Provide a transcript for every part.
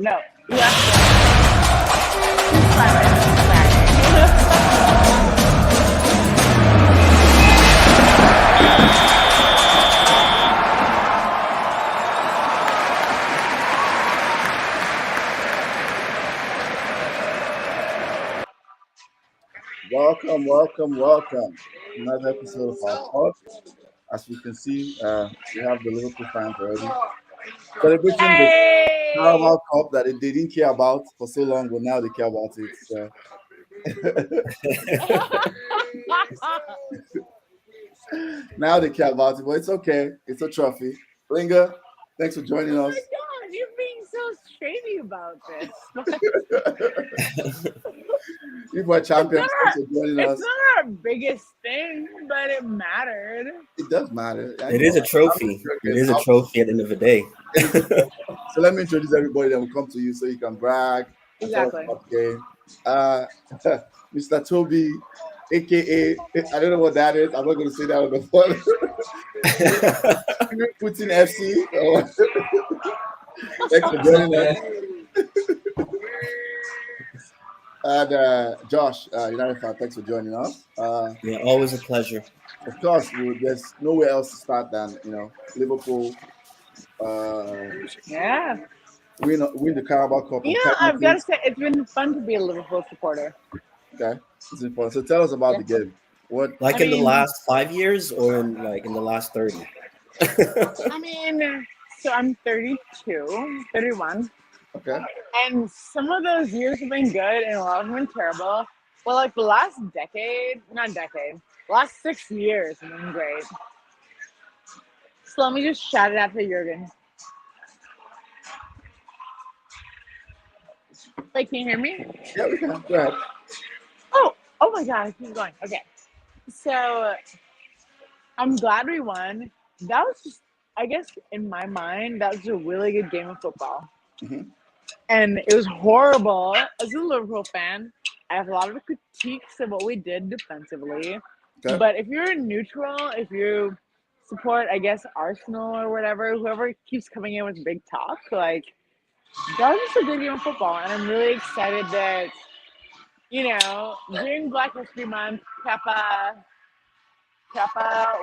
No, you have to. Welcome, welcome, welcome. Another episode of our pod. As you can see, we have the Liverpool fans already celebrating the Hey! Carabao Cup that they didn't care about for so long, but now they care about it. So now they care about it, but it's okay. It's a trophy. Linger, thanks for joining Oh us. my god, you're being so shady about this. You were It's not champions. Thanks for joining it's us. not our biggest thing, but it mattered. It does matter. I It know. is a How many trophy. It Americans? is a trophy at the end of the day. So let me introduce everybody, then we'll come to you so you can brag and tell us Exactly. about the game. Uh, Mr. Toby, aka I don't know what that is. I'm not going to say that on the phone. Putin FC. Thanks for joining us. And Josh, United fan, thanks for joining us. Yeah, always a pleasure. Of course, there's nowhere else to start than Liverpool Yeah. win the Carabao Cup on I've got to penalties. say, it's been fun to be a Liverpool supporter. Okay, it's important. So tell us about Yeah. the game. What? Like I in the mean- last 5 years or in the last 30? I mean, so I'm 32, 31. Okay. And some of those years have been good and a lot of them have been terrible. Well, like the last last 6 years have been great. So let me just shout it out to Jurgen. Wait, can you hear me? Yeah, we can. Go ahead. Oh my god, it keeps going. Okay. So I'm glad we won. That was just, I guess, in my mind, that was a really good game of football. Mhm. And it was horrible. As a Liverpool fan, I have a lot of critiques of what we did defensively. Okay. But if you're neutral, if you support, I guess, Arsenal or whatever, whoever keeps coming in with big talk, like, that was just a good game of football. And I'm really excited that, during Black History Month, Kepa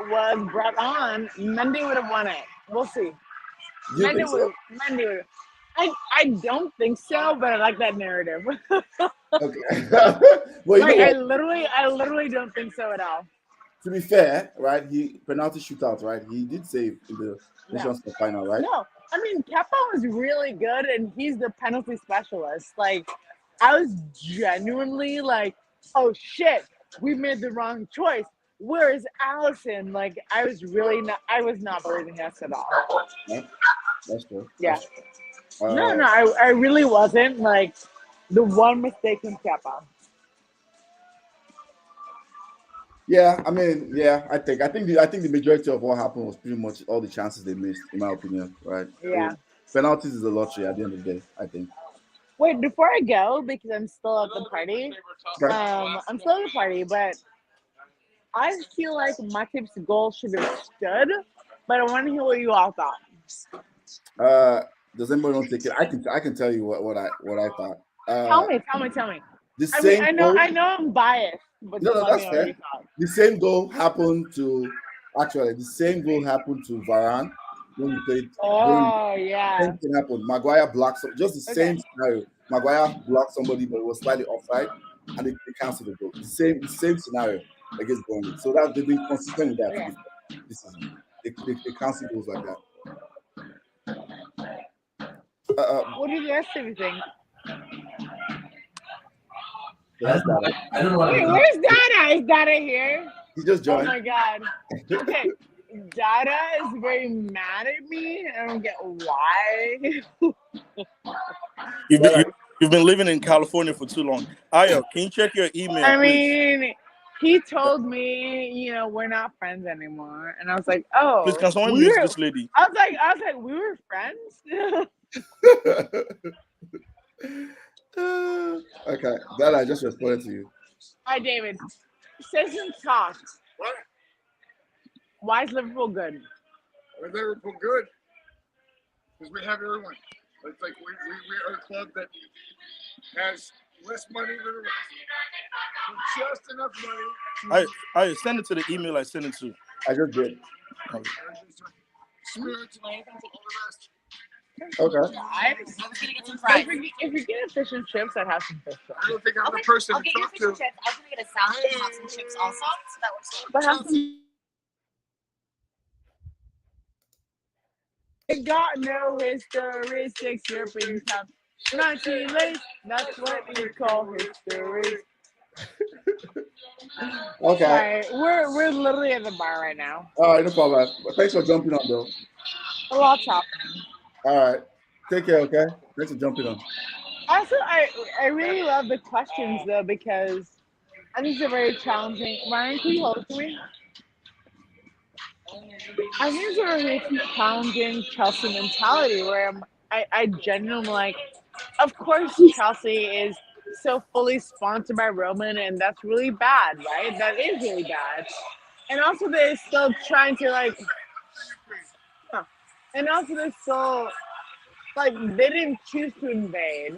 was brought on. Mendy would have won it. We'll see. Do you think so? Mendy would. I don't think so, but I like that narrative. Okay. Well, you Like know I what? literally don't think so at all. To be fair, right? He penalty shootout, right? He did save in the No, Nations Cup final, right? no. I mean, Kepa was really good, and he's the penalty specialist. Like, I was genuinely like, "Oh shit, we made the wrong choice. Where is Allison?" Like, I was not believing us at all. Yeah, that's true. Yeah. That's true. No, I really wasn't. Like, the one mistake in Kepa. Yeah, I mean, yeah, I think the majority of what happened was pretty much all the chances they missed, in my opinion, right? Yeah. Penalties is a lottery at the end of the day, I think. Wait, before I go, because I'm still at the party. Right. I'm still at the party, but I feel like Matip's goal should have stood. But I want to hear what you all thought. Does anybody want to take it? I can tell you what I thought. Tell me. The I mean, same I goal. know I'm biased, but No, just no, let that's me know what you fair. thought. The same goal happened to the same goal happened to Varane when we played during Oh yeah. same thing happened. Maguire blocked just the same Okay. scenario. Maguire blocked somebody, but it was slightly offside, and they canceled the goal. The same scenario against Burnley. So that they've been consistent with that Okay. this season. They cancel goals like that. What do the rest of you think? So that's that. I don't know what Wait, to where's Dada? Is Dada here? He just Oh joined. my god. Okay. Dada is very mad at me. I don't get why. You've been living in California for too long. Ayo, can you check your email, I please? mean, he told me, we're not friends anymore. And I was like, oh. Please, can someone we mute were- this lady? I was like, we were friends? Okay, that I just responded to you. Hi, David. Citizen talk. What? Why is Liverpool good? Was Liverpool good? Because we have everyone. It's like we are a club that has less money than the rest, but just enough money. I send it to the email I sent it to. I just did. Okay. Spirits and all the rest. Okay. I was gonna get some fries. if we get a fish and chips, I'd have some fish. I don't think I'm the person I'll to get you talk fish and to. chips. I was gonna get a salad and have some chips also, so that works. But have some. It got no history, 6 European cup. 19 late, that's what we call history. Okay. Sorry, we're literally at the bar right now. All right, no problem. Thanks for jumping on, though. A lot top. All right. Take care, okay? Thanks for jumping on. Also, I really love the questions though because I think they're very challenging. Ryan, can you hold it to me? I think it's a really challenging Chelsea mentality where I genuinely like, of course, Chelsea is so fully sponsored by Roman, and that's really bad, right? That is really bad. And also, they're still trying to like, and also they're still like, they didn't choose to invade.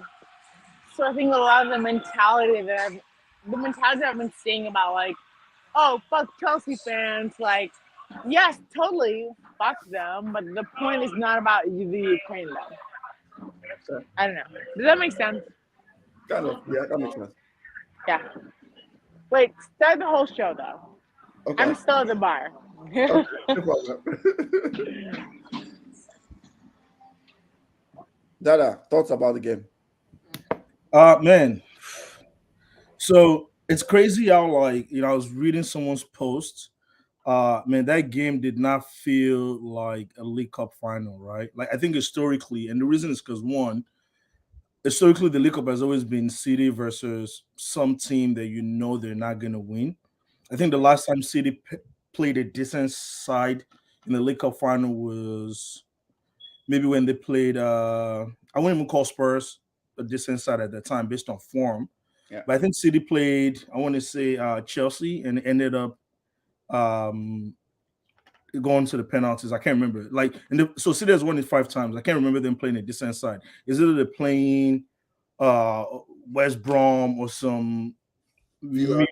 So I think a lot of the mentality I've been seeing about like, oh fuck Chelsea fans, like, yes, totally fuck them, but the point is not about the Ukraine though. I don't know. Does that make sense? Kind of. Yeah, that makes sense. Yeah. Wait, start the whole show though. Okay. I'm still at the bar. Okay, no problem. Dada, thoughts about the game? Man. So it's crazy how I was reading someone's post. Man, that game did not feel like a League Cup final, right? Like I think historically, and the reason is because one, historically the League Cup has always been City versus some team that they're not gonna win. I think the last time City played a decent side in the League Cup final was maybe when they played I wouldn't even call Spurs a decent side at that time based on form. Yeah. But I think City played, I want to say Chelsea, and ended up going to the penalties. I can't remember. So City has won it 5 times. I can't remember them playing a decent side. Is it they're playing West Brom or some Villa.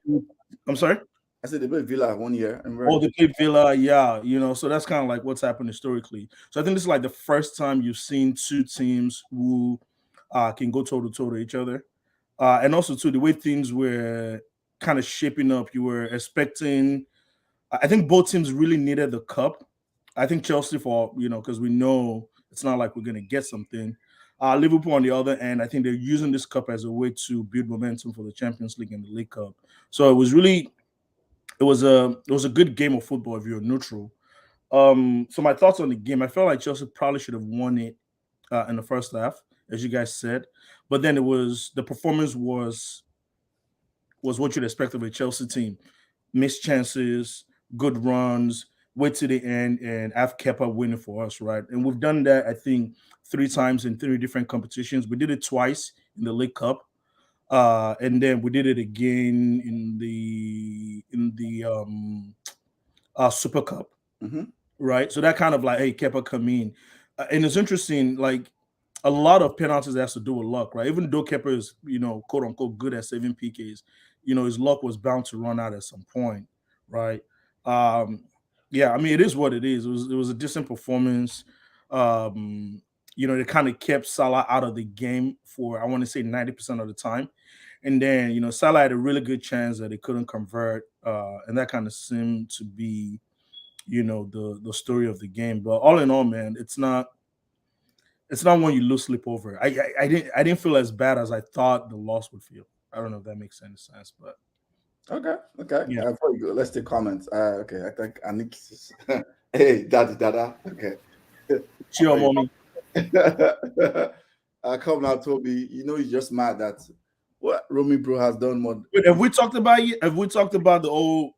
I'm sorry? I said they played Villa 1 year. They played Villa, yeah. So that's kind of like what's happened historically. So I think this is like the first time you've seen 2 teams who can go toe-to-toe to each other. And also, too, the way things were kind of shaping up, you were expecting. I think both teams really needed the cup. I think Chelsea because we know it's not like we're going to get something. Liverpool, on the other end, I think they're using this cup as a way to build momentum for the Champions League and the League Cup. So it was a good game of football if you're neutral. So my thoughts on the game, I felt like Chelsea probably should have won it in the first half, as you guys said. But then the performance was what you'd expect of a Chelsea team. Missed chances, good runs, wait to the end, and have Kepa winning for us, right? And we've done that, I think, 3 times in 3 different competitions. We did it twice in the League Cup. And then we did it again in the Super Cup, right? So that kind of like, hey, Kepa come in, and it's interesting. Like a lot of penalties has to do with luck, right? Even though Kepa is, quote unquote, good at saving PKs, his luck was bound to run out at some point, right? Yeah, I mean, it is what it is. It was a decent performance. They kind of kept Salah out of the game for, I want to say, 90% of the time. And then, Salah had a really good chance that he couldn't convert. And that kind of seemed to be, the story of the game. But all in all, man, it's not one you lose sleep over. I didn't feel as bad as I thought the loss would feel. I don't know if that makes any sense, but Okay. Yeah. Before you go, let's take comments. Okay, I think Anik. Hey, Dada. Okay. chill, mommy. Come now, Toby. You're just mad that what Romy Bro has done more. Wait, have we talked about it? Have we talked about the old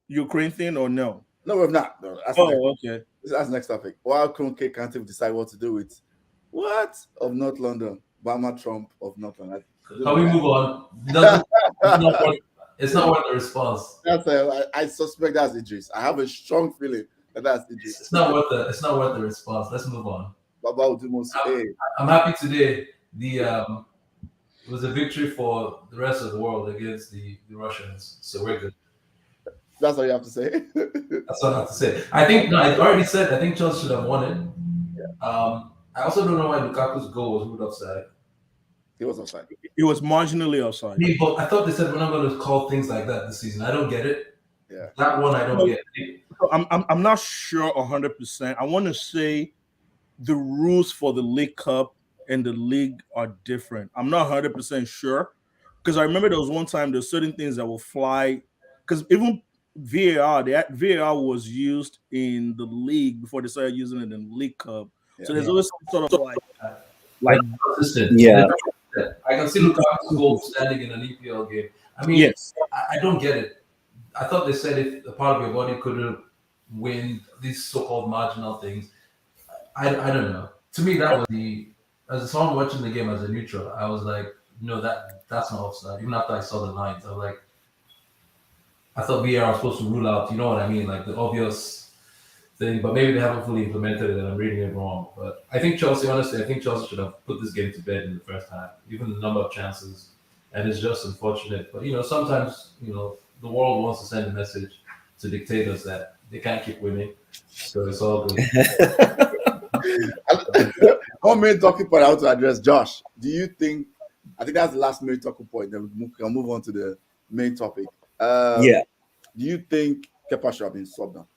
Ukraine thing or no? No, we've not. No, Okay. That's the next topic. Why Kroenke can't even decide what to do with what of North London? Bama Trump of North London. Can we move on? It's not worth the response. I suspect that's Idris. I have a strong feeling that that's Idris. It's not worth the response. Let's move on. Baba Udumos. Hey, I'm happy today. It was a victory for the rest of the world against the Russians. So we're good. that's all you have to say. That's all I have to say. I think no, I already said I think Chelsea should have won it. I also don't know why Lukaku's goal was ruled offside. He was offside. It was marginally offside. But I thought they said we're not going to call things like that this season. I don't get it. Yeah. That one I don't get. I'm not sure 100%. I want to say the rules for the League Cup and the league are different. I'm not 100% sure because I remember there was one time there's certain things that will fly because even VAR was used in the league before they started using it in the League Cup. Yeah. So there's always some sort of Like consistent. Yeah. I can see Lukaku's goal standing in an EPL game. I mean, yes. I don't get it. I thought they said if a part of your body couldn't win these so-called marginal things, I don't know. To me, that was as someone watching the game as a neutral, I was like, no, that's not offside. Even after I saw the lines, I was like, I thought VAR was supposed to rule out, you know what I mean, like the obvious thing, but maybe they haven't fully implemented it and I'm reading it wrong. But I think Chelsea should have put this game to bed in the first half, even the number of chances. And it's just unfortunate. But, sometimes, the world wants to send a message to dictators that they can't keep winning. So it's all good. One main talking point I want to address, Josh. Do you think? I think that's the last main talking point. Then we can move on to the main topic. Yeah. Do you think Kepa should have been subbed down?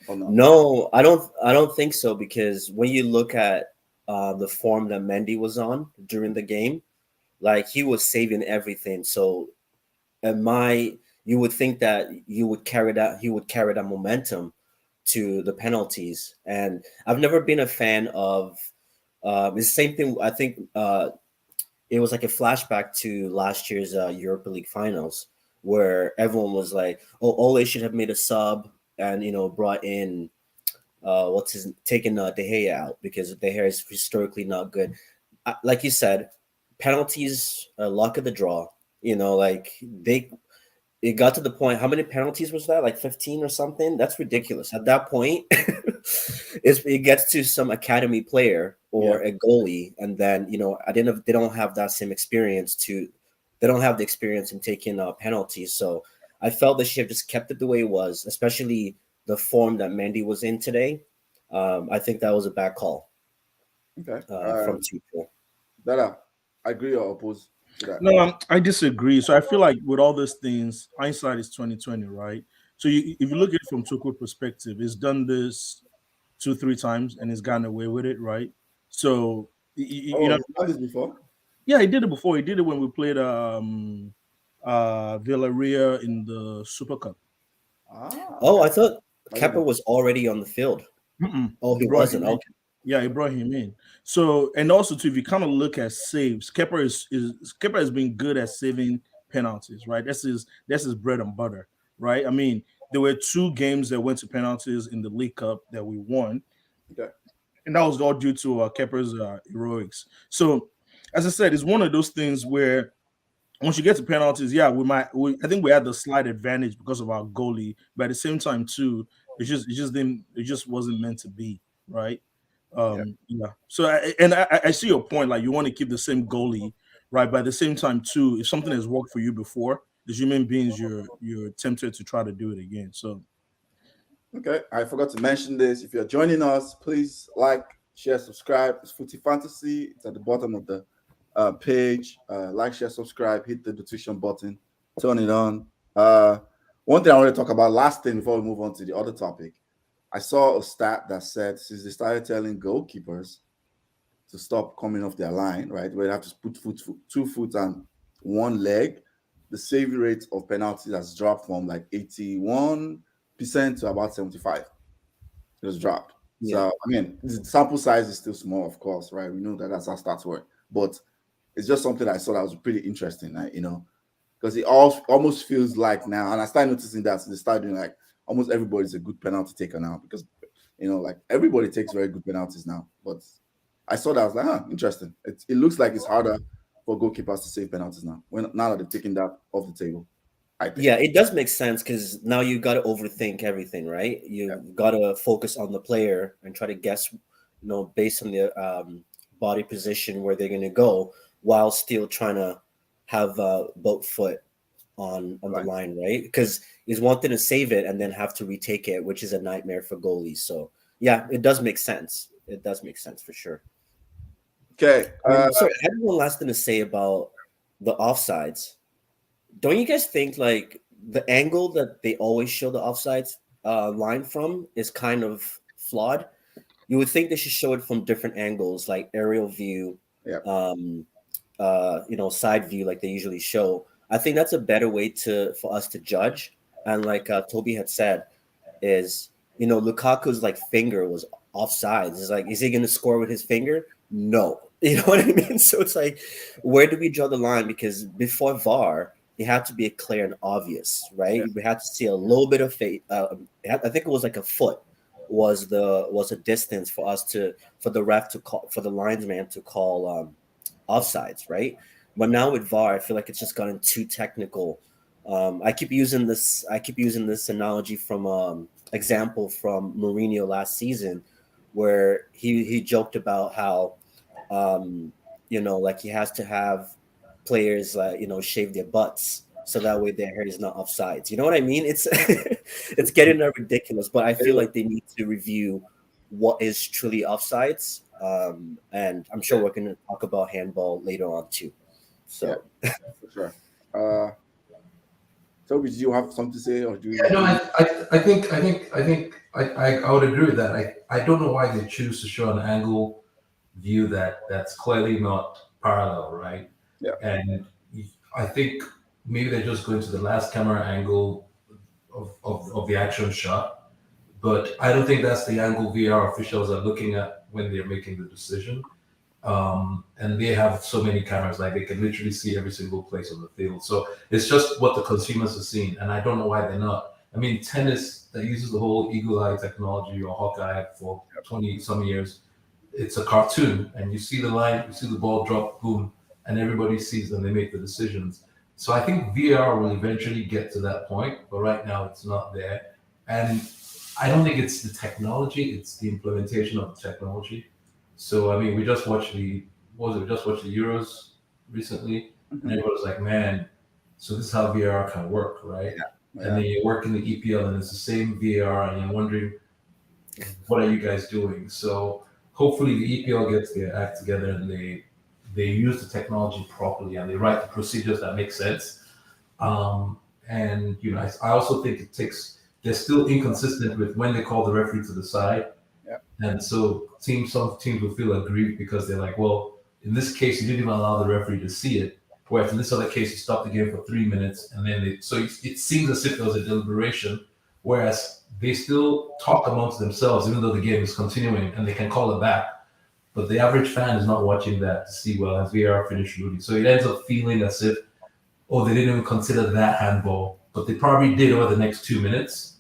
Or not? No, I don't think so because when you look at the form that Mendy was on during the game, like he was saving everything. So, you would think that he would carry that momentum to the penalties. And I've never been a fan of it's the same thing. I think it was like a flashback to last year's Europa League finals where everyone was like, "Oh, Ole should have made a sub and brought in taking De Gea out because De Gea is historically not good." Like you said, penalties are luck of the draw. It got to the point. How many penalties was that? Like 15 or something? That's ridiculous. At that point, it gets to some academy player or a goalie, and then they don't have that same experience they don't have the experience in taking penalties. So I felt they should have just kept it the way it was, especially the form that Mendy was in today. I think that was a bad call. Okay. From Tuchel. Dada, I agree or oppose to that? No, I disagree. So I feel like with all these things, hindsight is 2020, right? So if you look at it from Tuchel perspective, he's done this 2-3 times and he's gotten away with it, right? So he's done this before? Yeah, he did it before. He did it when we played Villarreal in the Super Cup. Oh, I thought Kepa was already on the field. Mm-mm. Oh, he wasn't. Okay. Yeah, he brought him in. So, and also too, if you kind of look at saves, Kepa has been good at saving penalties, right? That's his bread and butter, right? I mean, there were 2 games that went to penalties in the League Cup that we won, and that was all due to Kepa's heroics. So, as I said, it's one of those things where once you get to penalties, I think we had the slight advantage because of our goalie, but at the same time too, it just wasn't meant to be, right? So I see your point. Like you want to keep the same goalie, right? But at the same time too, if something has worked for you before, as human beings, you're tempted to try to do it again. So okay, I forgot to mention this. If you're joining us, please like, share, subscribe. It's Footy Fantasy. It's at the bottom of the page. Like, share, subscribe. Hit the notification button. Turn it on. One thing I want to talk about, last thing before we move on to the other topic. I saw a stat that said since they started telling goalkeepers to stop coming off their line, right, where they have to put 2 foot and 1 leg, the saving rate of penalties has dropped from like 81% to about 75%. It was dropped. Yeah. So, I mean, the sample size is still small, of course, right? We know that that's how stats work. But it's just something I saw that was pretty interesting, because it almost feels like now, and I started noticing that since they started doing like almost everybody's a good penalty taker now because, like everybody takes very good penalties now. But I saw that, I was like, interesting. It looks like it's harder for goalkeepers to save penalties now, now that they've taken that off the table. I think. Yeah, it does make sense because now you got to overthink everything, right? You got to focus on the player and try to guess based on their body position where they're going to go, while still trying to have both foot on the line, right? Because he's wanting to save it and then have to retake it, which is a nightmare for goalies. So yeah, it does make sense. It does make sense for sure. Okay. So I have one last thing to say about the offsides. Don't you guys think like the angle that they always show the offsides line from is kind of flawed? You would think they should show it from different angles, like aerial view, Yeah. Side view, like they usually show. I think that's a better way for us to judge. And like Toby had said, is Lukaku's like finger was offsides. It's like, is he going to score with his finger? No, you know what I mean. So it's like, where do we draw the line? Because before VAR, it had to be clear and obvious, right? We had to see a little bit of faith. I think it was like a foot was a distance for the ref to call, for the linesman to call offsides, right? But now with VAR, I feel like it's just gotten too technical. I keep using this analogy from example from Mourinho last season, where he joked about how like he has to have players shave their butts so that way their hair is not offsides. You know what I mean? It's it's getting ridiculous, but I feel like they need to review what is truly offsides. And I'm sure we're going to talk about handball later on too. So, for sure. Toby, do you have something to say, or do you? No, I think I would agree with that. I don't know why they choose to show an angle view that's clearly not parallel, right? Yeah. And I think maybe they're just going to the last camera angle of the action shot, but I don't think that's the angle VR officials are looking at when they're making the decision. And they have so many cameras, like they can literally see every single place on the field. So it's just what the consumers are seeing, and I don't know why they're not. I mean, tennis that uses the whole eagle eye technology or Hawkeye for 20 some years, it's a cartoon, and you see the line, you see the ball drop, boom, and everybody sees and they make the decisions. So I think VR will eventually get to that point, but right now it's not there. And I don't think it's the technology, it's the implementation of the technology. So I mean, we just watched the Euros recently, and everybody was like, "Man, so this is how VAR can work, right?" Yeah. And then you work in the EPL, and it's the same VAR, and you're wondering, "What are you guys doing?" So hopefully, the EPL gets their act together and they use the technology properly and they write the procedures that make sense. And I also think they're still inconsistent with when they call the referee to the side. And so some teams will feel aggrieved because they're like, well, in this case, you didn't even allow the referee to see it. Whereas in this other case, you stopped the game for 3 minutes. And then it seems as if there was a deliberation, whereas they still talk amongst themselves, even though the game is continuing and they can call it back. But the average fan is not watching that to see, well, has VAR finished shooting? So it ends up feeling as if, oh, they didn't even consider that handball, but they probably did over the next 2 minutes.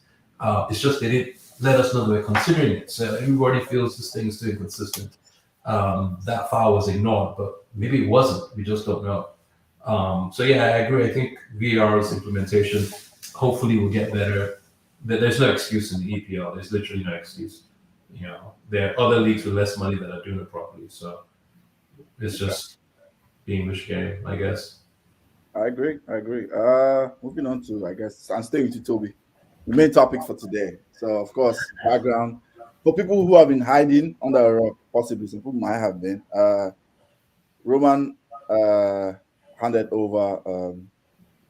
It's just they didn't let us know they were considering it. So everybody feels this thing is too inconsistent. That foul was ignored, but maybe it wasn't. We just don't know. So yeah, I agree. I think VR's implementation hopefully will get better. There's no excuse in the EPL. There's literally no excuse. There are other leagues with less money that are doing it properly. So it's just the English game, I guess. I agree. Moving on to, I guess, I'm staying with you, Toby. The main topic for today. So, of course, background for people who have been hiding under a rock, possibly some people might have been. Roman handed over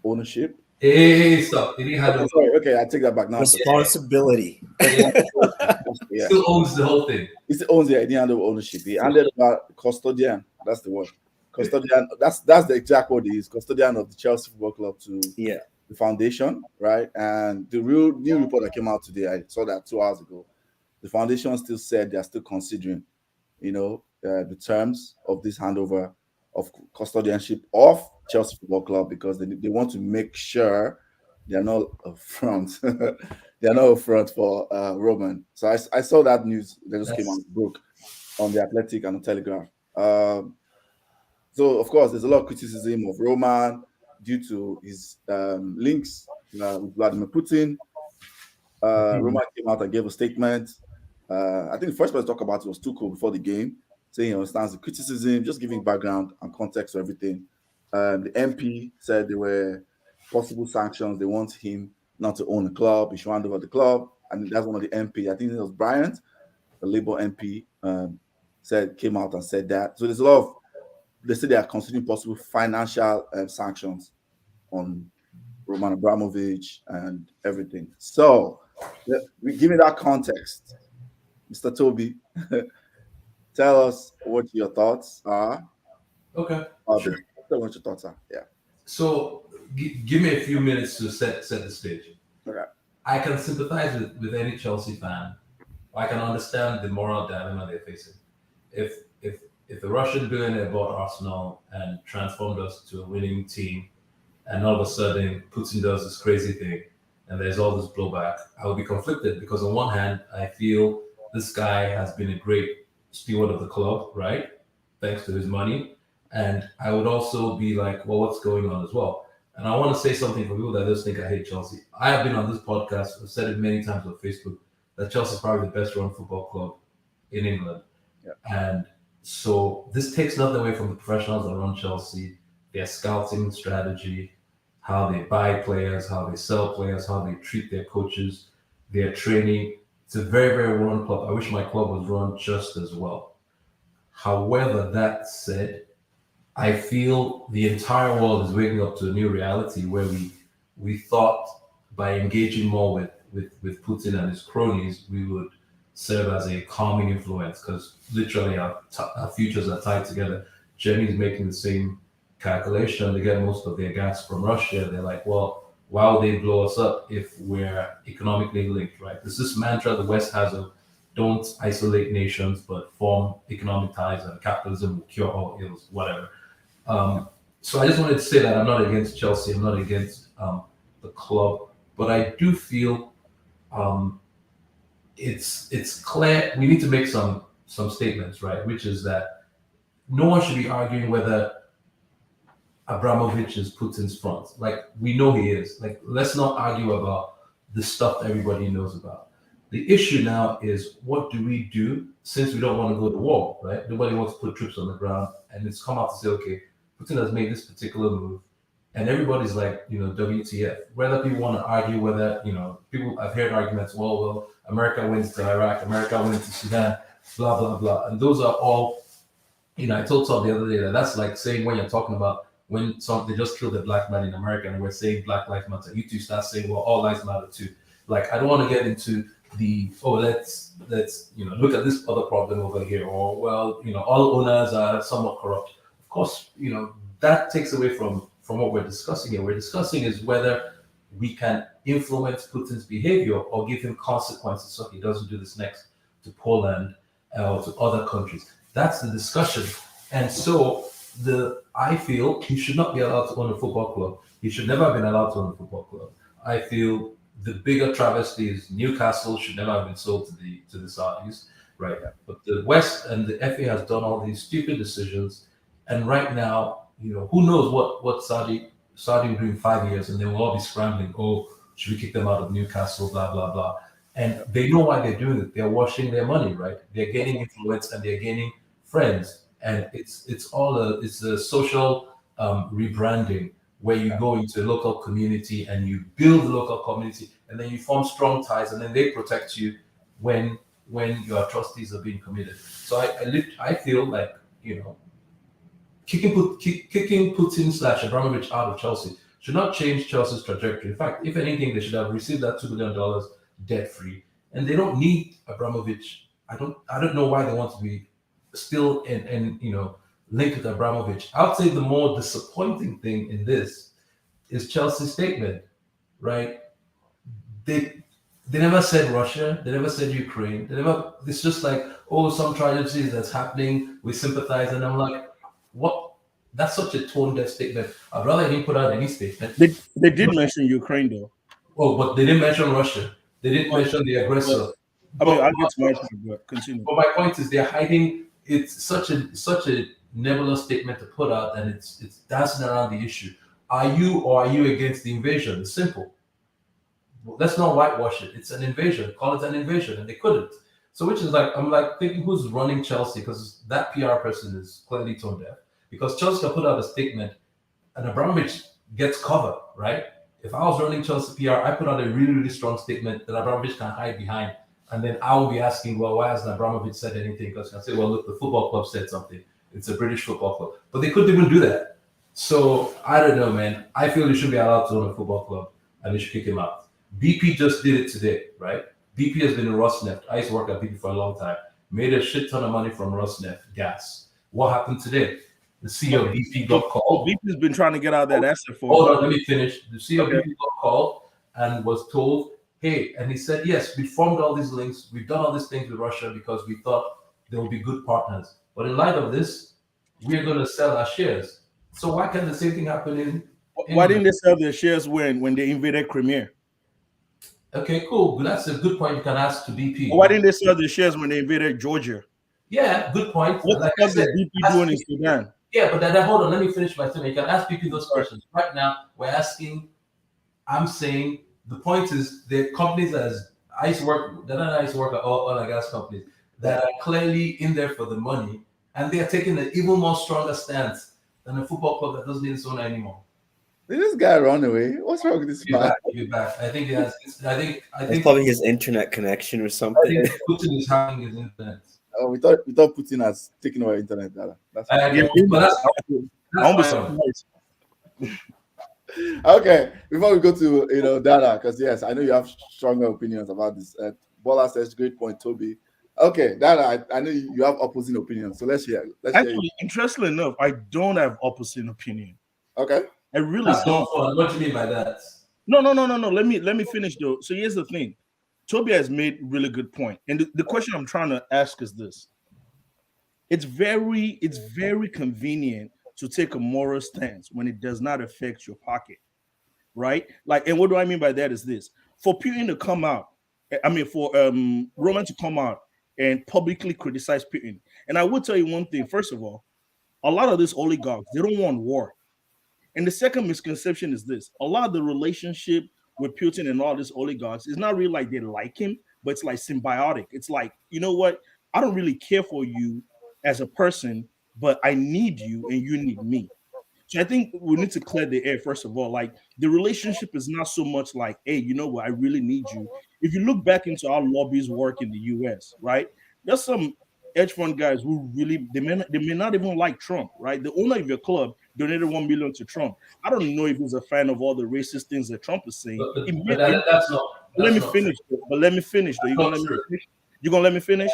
ownership. Hey, stop! Did he hand over? Sorry, okay, I take that back now. Responsibility. Yeah. Still owns the whole thing. He still owns it. He didn't hand over ownership. He handed over custodian. That's the word. Custodian. That's the exact word he is. Custodian of the Chelsea Football Club to the foundation, right? And the real new report that came out today, I saw that 2 hours ago. The foundation still said they are still considering, the terms of this handover of custodianship of Chelsea Football Club, because they want to make sure they are not a front. They are not a front for Roman. So I saw that news that just came out broke on the Athletic and the Telegraph. So of course, there's a lot of criticism of Roman due to his links with Vladimir Putin. Roman came out and gave a statement. I think the first person to talk about it was Tuchel before the game, saying he understands the criticism, just giving background and context to everything. The MP said there were possible sanctions. They want him not to own the club. He should hand over the club. And that's one of the MP. I think it was Bryant, the Labour MP, came out and said that. So there's a lot of, they say they are considering possible financial sanctions on Roman Abramovich and everything. So give me that context. Mr. Toby, tell us what your thoughts are. Okay. Sure. What your thoughts are. Yeah. So give me a few minutes to set the stage. Okay. I can sympathize with any Chelsea fan. I can understand the moral dilemma they're facing. If the Russian billionaire bought Arsenal and transformed us to a winning team, and all of a sudden Putin does this crazy thing, and there's all this blowback, I would be conflicted because on one hand, I feel this guy has been a great steward of the club, right? Thanks to his money. And I would also be like, well, what's going on as well? And I want to say something for people that just think I hate Chelsea. I have been on this podcast, I've said it many times on Facebook, that Chelsea is probably the best run football club in England. Yeah. And so this takes nothing away from the professionals that run Chelsea, their scouting strategy, how they buy players, how they sell players, how they treat their coaches, their training. It's a very, very well run club. I wish my club was run just as well. However, that said, I feel the entire world is waking up to a new reality where we thought by engaging more with Putin and his cronies, we would serve as a calming influence because literally our futures are tied together. Germany's making the same calculation. They get most of their gas from Russia. They're like, well, why would they blow us up if we're economically linked, right? There's this mantra the West has of don't isolate nations, but form economic ties and capitalism will cure all ills, whatever. So I just wanted to say that I'm not against Chelsea. I'm not against the club, but I do feel it's clear we need to make some statements, right? Which is that no one should be arguing whether Abramovich is Putin's front. Like, we know he is. Like, let's not argue about the stuff that everybody knows about. The issue now is what do we do since we don't want to go to war, right? Nobody wants to put troops on the ground, and it's come out to say, okay, Putin has made this particular move, and everybody's like, WTF. Whether people want to argue whether, people, I've heard arguments, well, America went to Iraq, America went to Sudan, blah, blah, blah. And those are all, I told Tom the other day that that's like saying when you're talking about when they just killed a black man in America and we're saying Black Lives Matter, you two start saying, well, all lives matter too. Like, I don't want to get into the, let's look at this other problem over here, or, well, all owners are somewhat corrupt. Of course, that takes away from what we're discussing here. We're discussing is whether we can influence Putin's behavior or give him consequences so he doesn't do this next to Poland or to other countries. That's the discussion. And so I feel he should not be allowed to own a football club. He should never have been allowed to own a football club. I feel the bigger travesty is Newcastle should never have been sold to the Saudis, right? But the West and the FA has done all these stupid decisions, and right now, who knows what Saudi will do in 5 years, and they will all be scrambling. Oh, should we kick them out of Newcastle? Blah blah blah. And they know why they're doing it. They're washing their money, right? They're gaining influence and they're gaining friends, and it's a social rebranding where you go into a local community and you build the local community, and then you form strong ties, and then they protect you when your atrocities are being committed. So I feel like kicking Putin / Abramovich out of Chelsea should not change Chelsea's trajectory. In fact, if anything, they should have received that $2 billion debt free, and they don't need Abramovich. I don't know why they want to be still and linked with Abramovich. I would say the more disappointing thing in this is Chelsea's statement, right? They never said Russia, they never said Ukraine, it's just like, oh, some tragedies that's happening, we sympathize, and I'm like, what? That's such a tone-deaf statement. I'd rather he didn't put out any statement. They did mention Ukraine though. Oh, but they didn't mention Russia. They didn't mention the aggressor. I'll get to my point, but continue. But my point is they're hiding. It's such a nebulous statement to put out, and it's dancing around the issue. Are you against the invasion? It's simple. Let's not whitewash it. It's an invasion. Call it an invasion, and they couldn't. So which is like I'm like thinking who's running Chelsea because that PR person is clearly tone deaf. Because Chelsea can put out a statement and Abramovich gets cover, right? If I was running Chelsea PR, I put out a really, really strong statement that Abramovich can hide behind. And then I will be asking, well, why hasn't Abramovich said anything? Because I say, well, look, the football club said something. It's a British football club. But they couldn't even do that. So I don't know, man. I feel he should be allowed to own a football club and they should kick him out. BP just did it today, right? BP has been in Rosneft. I used to work at BP for a long time. Made a shit ton of money from Rosneft gas. What happened today? The CEO of BP got called. BP's been trying to get out of that asset for. Hold on, let me finish. The CEO of BP got called and was told, hey, and he said, yes, we formed all these links. We've done all these things with Russia because we thought they would be good partners. But in light of this, we're going to sell our shares. So why can't the same thing happen in Why didn't they sell their shares when they invaded Crimea? Okay, cool. But that's a good point you can ask to BP. Why didn't they sell their shares when they invaded Georgia? Yeah, good point. What the fuck is BP doing in Sudan? Yeah, but then hold on. Let me finish my thing. You can ask BP those questions. Right now, we're asking, I'm saying, the point is the companies as I used to work, they're not I used to work at oil and gas companies that are clearly in there for the money, and they are taking an even more stronger stance than a football club that doesn't need its owner anymore. Did this guy run away? What's wrong with this man? He'll be back. I think he has. I think it's probably his internet connection or something. I think Putin is hacking his internet. Oh, we thought Putin has taken our internet data. That's okay. Before we go to data, because yes, I know you have stronger opinions about this. Bola says great point, Toby. Okay, data. I know you have opposing opinions, so let's hear. Actually, interestingly enough, I don't have opposing opinion. Okay. I really don't. What do you mean by that? No. Let me finish though. So here's the thing. Toby has made really good point. And the question I'm trying to ask is this. It's very convenient to take a moral stance when it does not affect your pocket. Right? Like, and what do I mean by that is this. For Putin to come out, for Roman to come out and publicly criticize Putin. And I will tell you one thing, first of all, a lot of these oligarchs, they don't want war. And the second misconception is this. A lot of the relationship with Putin and all these oligarchs is not really like they like him, but it's like symbiotic. It's like, you know what? I don't really care for you as a person, but I need you and you need me. So I think we need to clear the air, first of all. Like, the relationship is not so much like, hey, you know what? I really need you. If you look back into our lobbies work in the US, right? There's some hedge fund guys who really, they may not even like Trump, right? The owner of your club donated $1 million to Trump. I don't know if he's a fan of all the racist things that Trump is saying. Let me finish. Though. You gonna let me finish?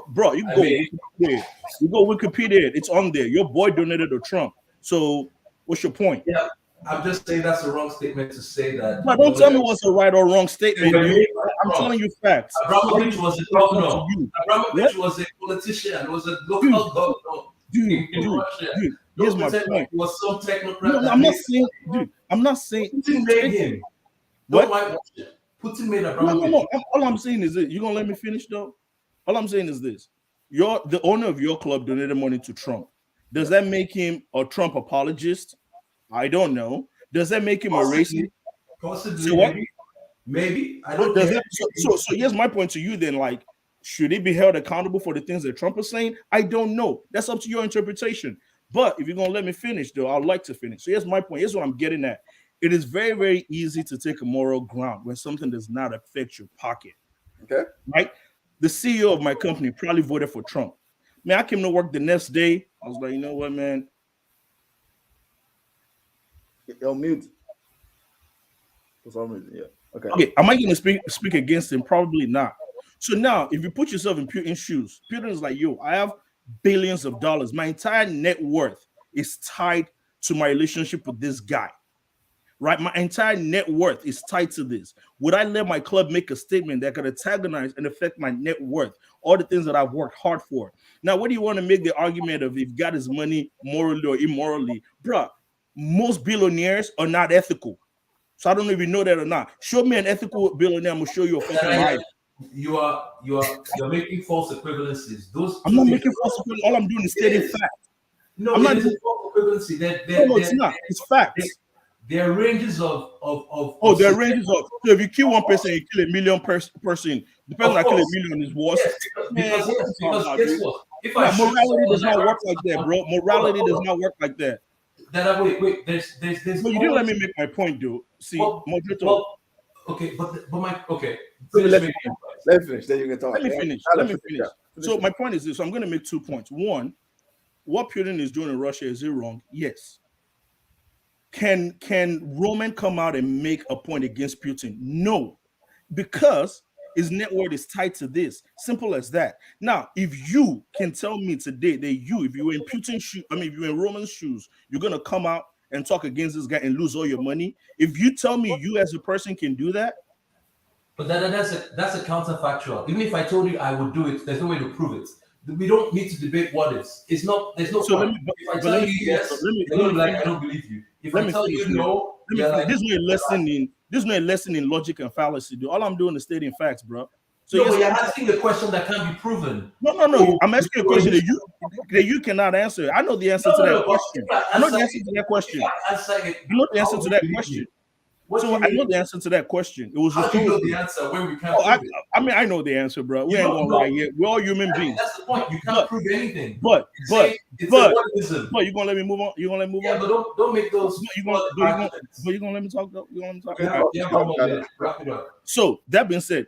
Bro, you can go Wikipedia. You go Wikipedia. It's on there. Your boy donated to Trump. So what's your point? Yeah, I'm just saying that's a wrong statement to say that. But don't tell me what's a right or wrong statement. I'm telling you facts. Abramovich was a governor. Abramovich was a politician. Was a local governor. Dude, here's my point. Was some technocrat. No, I'm not saying. Putin made him. What? Putin made Abramovich. No. All I'm saying is this. You gonna let me finish though? All I'm saying is this. The owner of your club donated money to Trump. Does that make him a Trump apologist? I don't know. Does that make him a racist? Possibly. So what? Maybe. I don't know. So here's my point to you then. Like, should he be held accountable for the things that Trump is saying? I don't know. That's up to your interpretation. But if you're going to let me finish, though, I'd like to finish. So here's my point. Here's what I'm getting at. It is very, very easy to take a moral ground when something does not affect your pocket. Okay. Right? The CEO of my company probably voted for Trump. Man, I came to work the next day. I was like, you know what, man? You're mute. For some reason, yeah. Okay. Okay, am I going to speak against him? Probably not. So now, if you put yourself in Putin's shoes, Putin is like, yo, I have billions of dollars. My entire net worth is tied to my relationship with this guy. Right? My entire net worth is tied to this. Would I let my club make a statement that could antagonize and affect my net worth, all the things that I've worked hard for? Now, what do you want to make the argument of if God is money morally or immorally? Bruh, most billionaires are not ethical. So I don't know if you know that or not. Show me an ethical billionaire, I'm gonna show you a fucking liar. You're making false equivalencies. I'm not making false equivalencies. All I'm doing is stating facts. No, I'm not doing false equivalency. No, it's not. It's facts. there are ranges of there are ranges of. So if you kill one person, you kill a million person. The person that kill a million is worse. Yes, because guess what? If I shoot morality does not someone work like that, bro. Morality does not work like that. Wait. There's. But you didn't let me make my point, though. See, moderator. Okay, but my okay. Let me finish. Then you can talk. Let me finish. So my point is this. So I'm going to make 2 points. One, what Putin is doing in Russia, is it wrong? Yes. Can Roman come out and make a point against Putin? No, because his net worth is tied to this. Simple as that. Now, if you can tell me today that if you were in Putin's shoes, if you were in Roman's shoes, you're gonna come out and talk against this guy and lose all your money. If you tell me you as a person can do that, but that's a counterfactual. Even if I told you I would do it, there's no way to prove it. We don't need to debate what is. It's not. There's no point. If I tell you yes, you're gonna be like, I don't believe you. If I tell you no, this is not a lesson in logic and fallacy, dude. All I'm doing is stating facts, bro. So but you're asking a question that can't be proven. No. I'm asking a question that you cannot answer. I know the answer to that question. I know the answer to that question. I know the answer to that question. So I know the answer to that question. It was how do you know the answer when we can't prove it? I know the answer, bro. We ain't gonna lie yet. We're all human beings. That's the point. You can't prove anything. But you're gonna let me move on. Yeah, but don't make those. You're gonna let me talk though. Wrap it up. So that being said,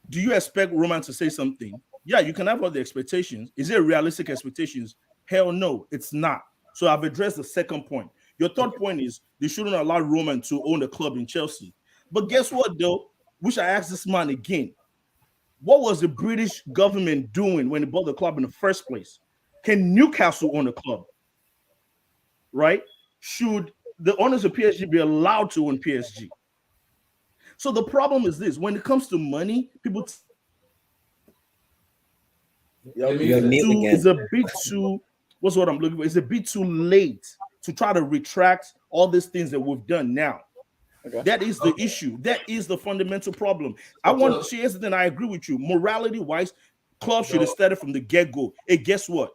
do you expect Roman to say something? Yeah, you can have all the expectations. Is it realistic expectations? Hell no, it's not. So I've addressed the second point. Your third point is they shouldn't allow Roman to own a club in Chelsea. But guess what, though? Wish I asked this man again. What was the British government doing when they bought the club in the first place? Can Newcastle own a club? Right? Should the owners of PSG be allowed to own PSG? So the problem is this: when it comes to money, people it's a bit too. What's what I'm looking for? It's a bit too late to try to retract all these things that we've done now. Okay. That is the issue. That is the fundamental problem. Here's the thing. I agree with you. Morality-wise, clubs should have started from the get-go. Hey, guess what?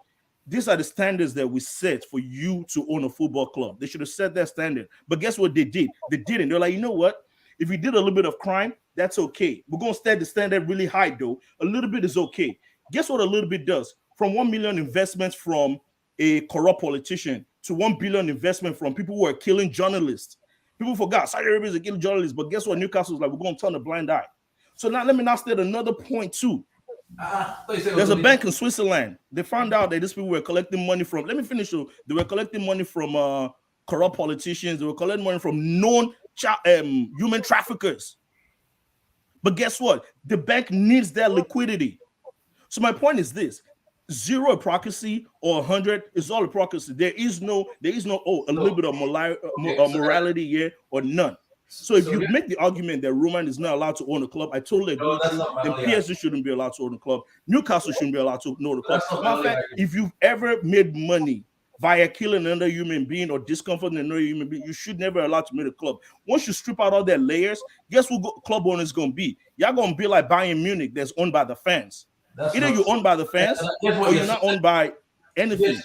These are the standards that we set for you to own a football club. They should have set that standard. But guess what they did? They didn't. They're like, you know what? If you did a little bit of crime, that's okay. We're going to set the standard really high, though. A little bit is okay. Guess what a little bit does? From 1 million investments from a corrupt politician to 1 billion investment from people who are killing journalists. People forgot Saudi Arabia is killing journalists, but guess what? Newcastle's like, we're going to turn a blind eye. So now let me state another point too. There's a bank in Switzerland. They found out that these people were collecting money from. Let me finish. They were collecting money from corrupt politicians. They were collecting money from known human traffickers. But guess what? The bank needs that liquidity. So my point is this: 0 hypocrisy or 100 is all hypocrisy. There is no a little bit of morality here or none. So if you make the argument that Roman is not allowed to own a club, I totally agree with you. Then PSG shouldn't be allowed to own a club. Newcastle shouldn't be allowed to own a club. Matter of fact, if you've ever made money via killing another human being or discomforting another human being, you should never allow to make a club. Once you strip out all their layers, guess who club owners going to be? Y'all going to be like Bayern Munich that's owned by the fans. Either you're owned by the fans or you're not owned by anything.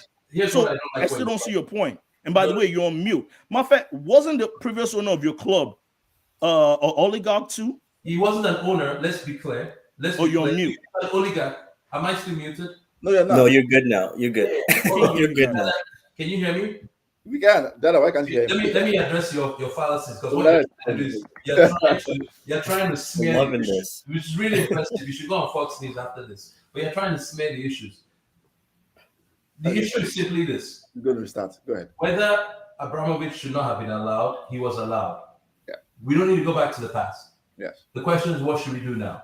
So I still don't see your point. And by the way, you're on mute. My fact, wasn't the previous owner of your club an oligarch too? He wasn't an owner. Let's be clear. You're on mute. An oligarch. Am I still muted? No, you're not. No, you're good now. You're good. You're good now. Can you hear me? We can. Dada, why can't you hear me? Let me address your fallacies, because what you're trying to smear loving this, which is really impressive. You should go on Fox News after this. But you're trying to smear the issues. The issue is simply this. Go to restart. Go ahead. Whether Abramovich should not have been allowed, he was allowed. Yeah. We don't need to go back to the past. Yes. The question is, what should we do now?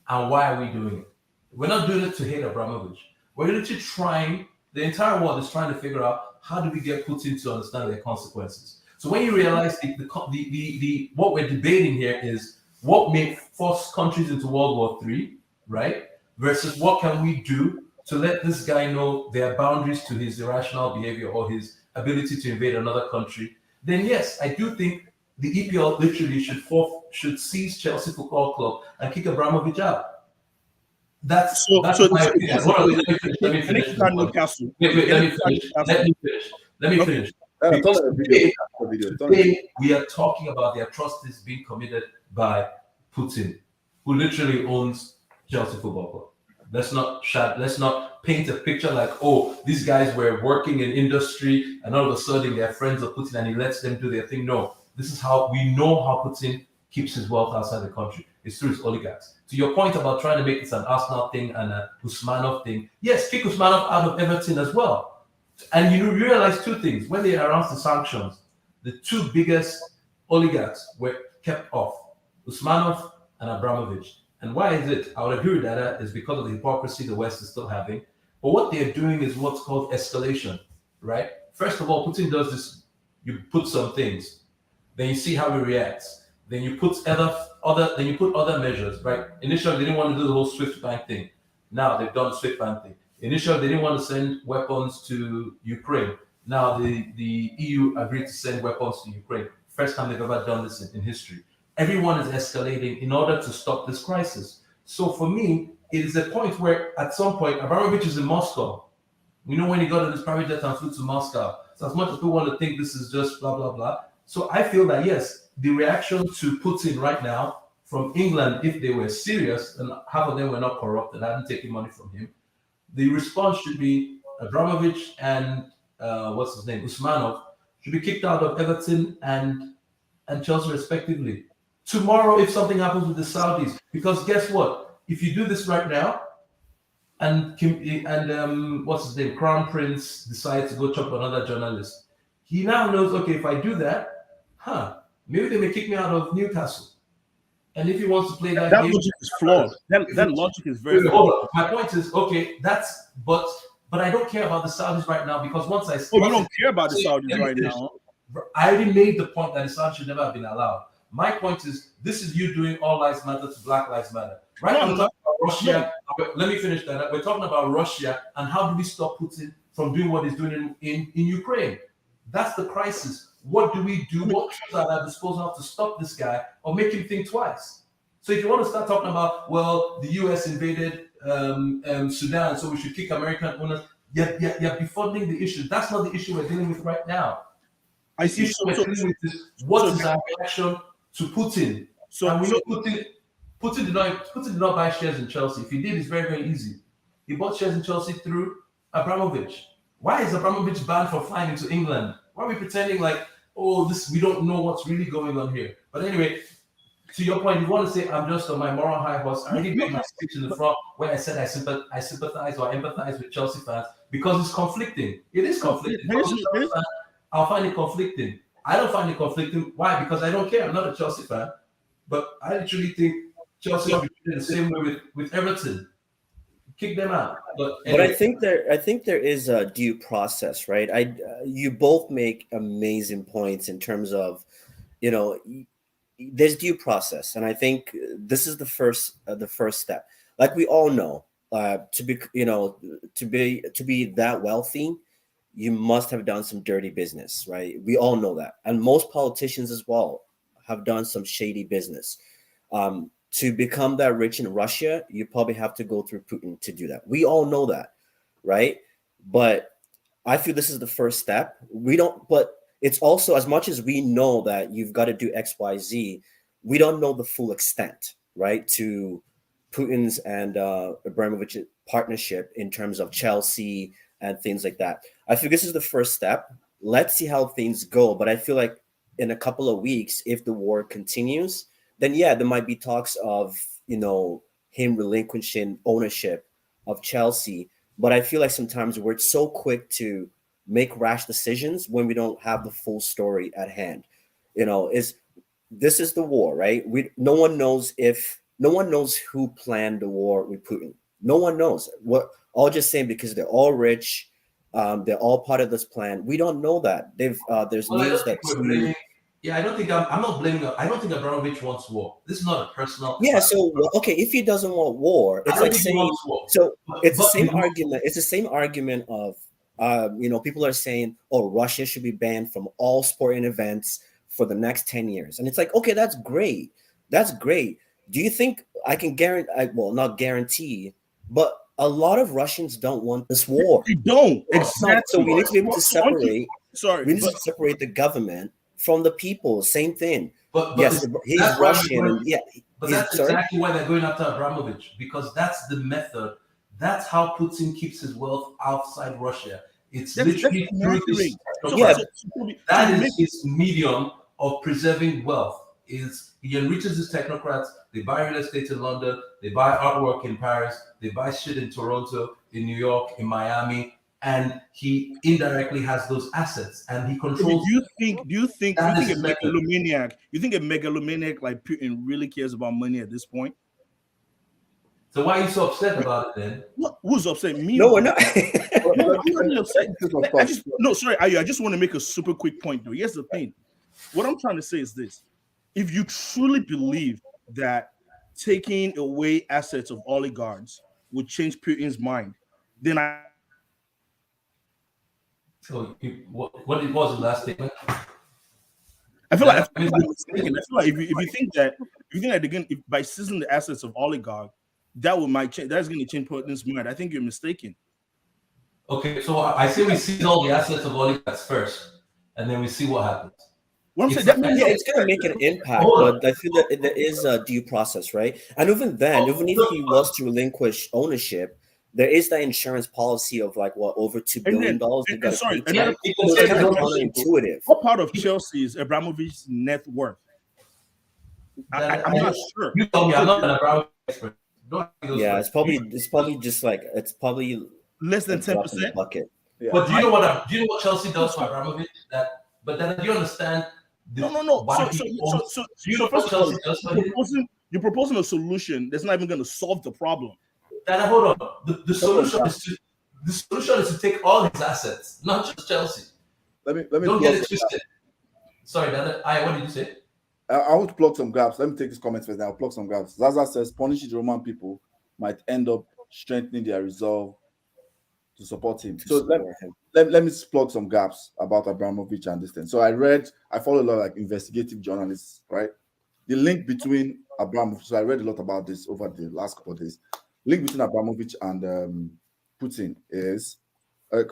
And why are we doing it? We're not doing it to hate Abramovich. We're literally trying, the entire world is trying to figure out how do we get Putin to understand their consequences. So when you realize the what we're debating here is what may force countries into World War III, right? Versus what can we do to let this guy know there are boundaries to his irrational behavior or his ability to invade another country. Then yes, I do think the EPL literally should seize Chelsea Football Club and kick Abramovich out. That's my opinion. Let me finish. the video. It's on the video. Today, we are talking about the atrocities being committed by Putin, who literally owns Chelsea Football Club. Let's not paint a picture like, oh, these guys were working in industry and all of a sudden they're friends of Putin and he lets them do their thing. No, this is how we know how Putin keeps his wealth outside the country. It's through his oligarchs. To your point about trying to make this an Arsenal thing and a Usmanov thing, yes, kick Usmanov out of Everton as well. And you realize two things. When they announced the sanctions, the two biggest oligarchs were kept off, Usmanov and Abramovich. And why is it? I would agree with that is because of the hypocrisy the West is still having. But what they're doing is what's called escalation, right? First of all, Putin does this. You put some things, then you see how he reacts. Then you put other measures, right? Initially, they didn't want to do the whole Swift bank thing. Now they've done the Swift bank thing. Initially, they didn't want to send weapons to Ukraine. Now the EU agreed to send weapons to Ukraine. First time they've ever done this in history. Everyone is escalating in order to stop this crisis. So for me, it is a point where at some point, Abramovich is in Moscow. We know when he got on his private jet and flew to Moscow. So as much as people want to think this is just blah, blah, blah. So I feel that, yes, the reaction to Putin right now from England, if they were serious, and half of them were not corrupt and hadn't taken money from him, the response should be Abramovich and Usmanov should be kicked out of Everton and Chelsea respectively. Tomorrow, if something happens with the Saudis, because guess what? If you do this right now, and Crown Prince decides to go chop another journalist, he now knows, okay, if I do that, maybe they may kick me out of Newcastle. And if he wants to play that game, logic is flawed. That logic is very flawed. My point is, okay, but I don't care about the Saudis right now because once I you don't care about the Saudis right now. I already made the point that the Saudis should never have been allowed. My point is, this is you doing all lives matter to Black Lives Matter. Right now, we're talking about Russia. Let me finish that. We're talking about Russia and how do we stop Putin from doing what he's doing in Ukraine? That's the crisis. What do we do? What tools are at our disposal to stop this guy or make him think twice? So if you want to start talking about, well, the US invaded Sudan, so we should kick American owners, you're befunding the issue. That's not the issue we're dealing with right now. I see. What is our reaction to Putin? And we know Putin did not buy shares in Chelsea. If he did, it's very, very easy. He bought shares in Chelsea through Abramovich. Why is Abramovich banned from flying into England? Why are we pretending like, we don't know what's really going on here? But anyway, to your point, you want to say I'm just on my moral high horse. I already made my speech in the front where I said I sympathize or empathize with Chelsea fans because it's conflicting. It is conflicting. I'll find it conflicting. I don't find it conflicting. Why? Because I don't care. I'm not a Chelsea fan. But I literally think Chelsea should be treated the same way with Everton. Kick them out. But I think there is a due process, right? You both make amazing points in terms of, there's due process, and I think this is the first step. Like we all know, to be that wealthy, you must have done some dirty business, right? We all know that, and most politicians as well have done some shady business. To become that rich in Russia, you probably have to go through Putin to do that. We all know that, right? But I feel this is the first step. But it's also, as much as we know that you've got to do X, Y, Z, we don't know the full extent, right? To Putin's and Abramovich's partnership in terms of Chelsea and things like that. I feel this is the first step. Let's see how things go. But I feel like in a couple of weeks, if the war continues, then there might be talks of, him relinquishing ownership of Chelsea. But I feel like sometimes we're so quick to make rash decisions when we don't have the full story at hand. This is the war, right? No one knows who planned the war with Putin. No one knows. What all just saying because they're all rich, they're all part of this plan. We don't know that. There's news that. Yeah, I'm not blaming. I don't think Abramovich wants war. This is not a personal. Yeah, so okay, if he doesn't want war, it's like saying. So it's the same argument. It's the same argument of, people are saying, Russia should be banned from all sporting events for the next 10 years, and it's like, okay, that's great. That's great. Do you think I can guarantee? Well, not guarantee, but a lot of Russians don't want this war. They don't. Exactly. So we need to be able to separate. We need to separate the government from the people. Same thing. But Yes, he's that's why Russian, we're and going- yeah, But he's that's sorry. exactly why they're going after Abramovich, because that's the method. That's how Putin keeps his wealth outside Russia. It's That's literally through this. Yeah. That is his medium of preserving wealth. Is he enriches his technocrats? They buy real estate in London, they buy artwork in Paris, they buy shit in Toronto, in New York, in Miami, and he indirectly has those assets, and he controls. Do you think That a is his method. megalomaniac? You think a megalomaniac like Putin really cares about money at this point? So why are you so upset about it then? Who's upset? Me? No, we're not. No, I'm not really upset. I just want to make a super quick point though. Here's the thing. What I'm trying to say is this. If you truly believe that taking away assets of oligarchs would change Putin's mind, then So what was the last statement? I feel like you're mistaken. I feel like if you think that again, if by seizing the assets of oligarch, might change. That's going to change Putin's mind. I think you're mistaken. Okay, so I say we seize all the assets of oligarchs first, and then we see what happens. What I'm saying, yeah, it's going to make an impact, but I feel that there is a due process, right? And even then, even if he was to relinquish ownership, there is that insurance policy of like what over $2 billion. Sorry, it's kind of counterintuitive. What part of Chelsea is Abramovich's net worth? I'm not sure. You told me I'm not an Abramovich expert. Yeah, it's probably just like it's probably less than 10%. Bucket. Yeah. But do you know what Chelsea does for Abramovich? But then do you understand? No. So first of all, you're proposing a solution that's not even going to solve the problem. Then hold on. The solution is to take all his assets, not just Chelsea. Let me don't get it twisted. Sorry, Dada. What did you say? I want to plug some gaps. Let me take this comment first. I'll plug some gaps. Zaza says punishing the Roman people might end up strengthening their resolve to support him. Let me plug some gaps about Abramovich and this thing. So I follow a lot of like investigative journalists, right? The link between Abramovich, so I read a lot about this over the last couple of days. Link between Abramovich and Putin is,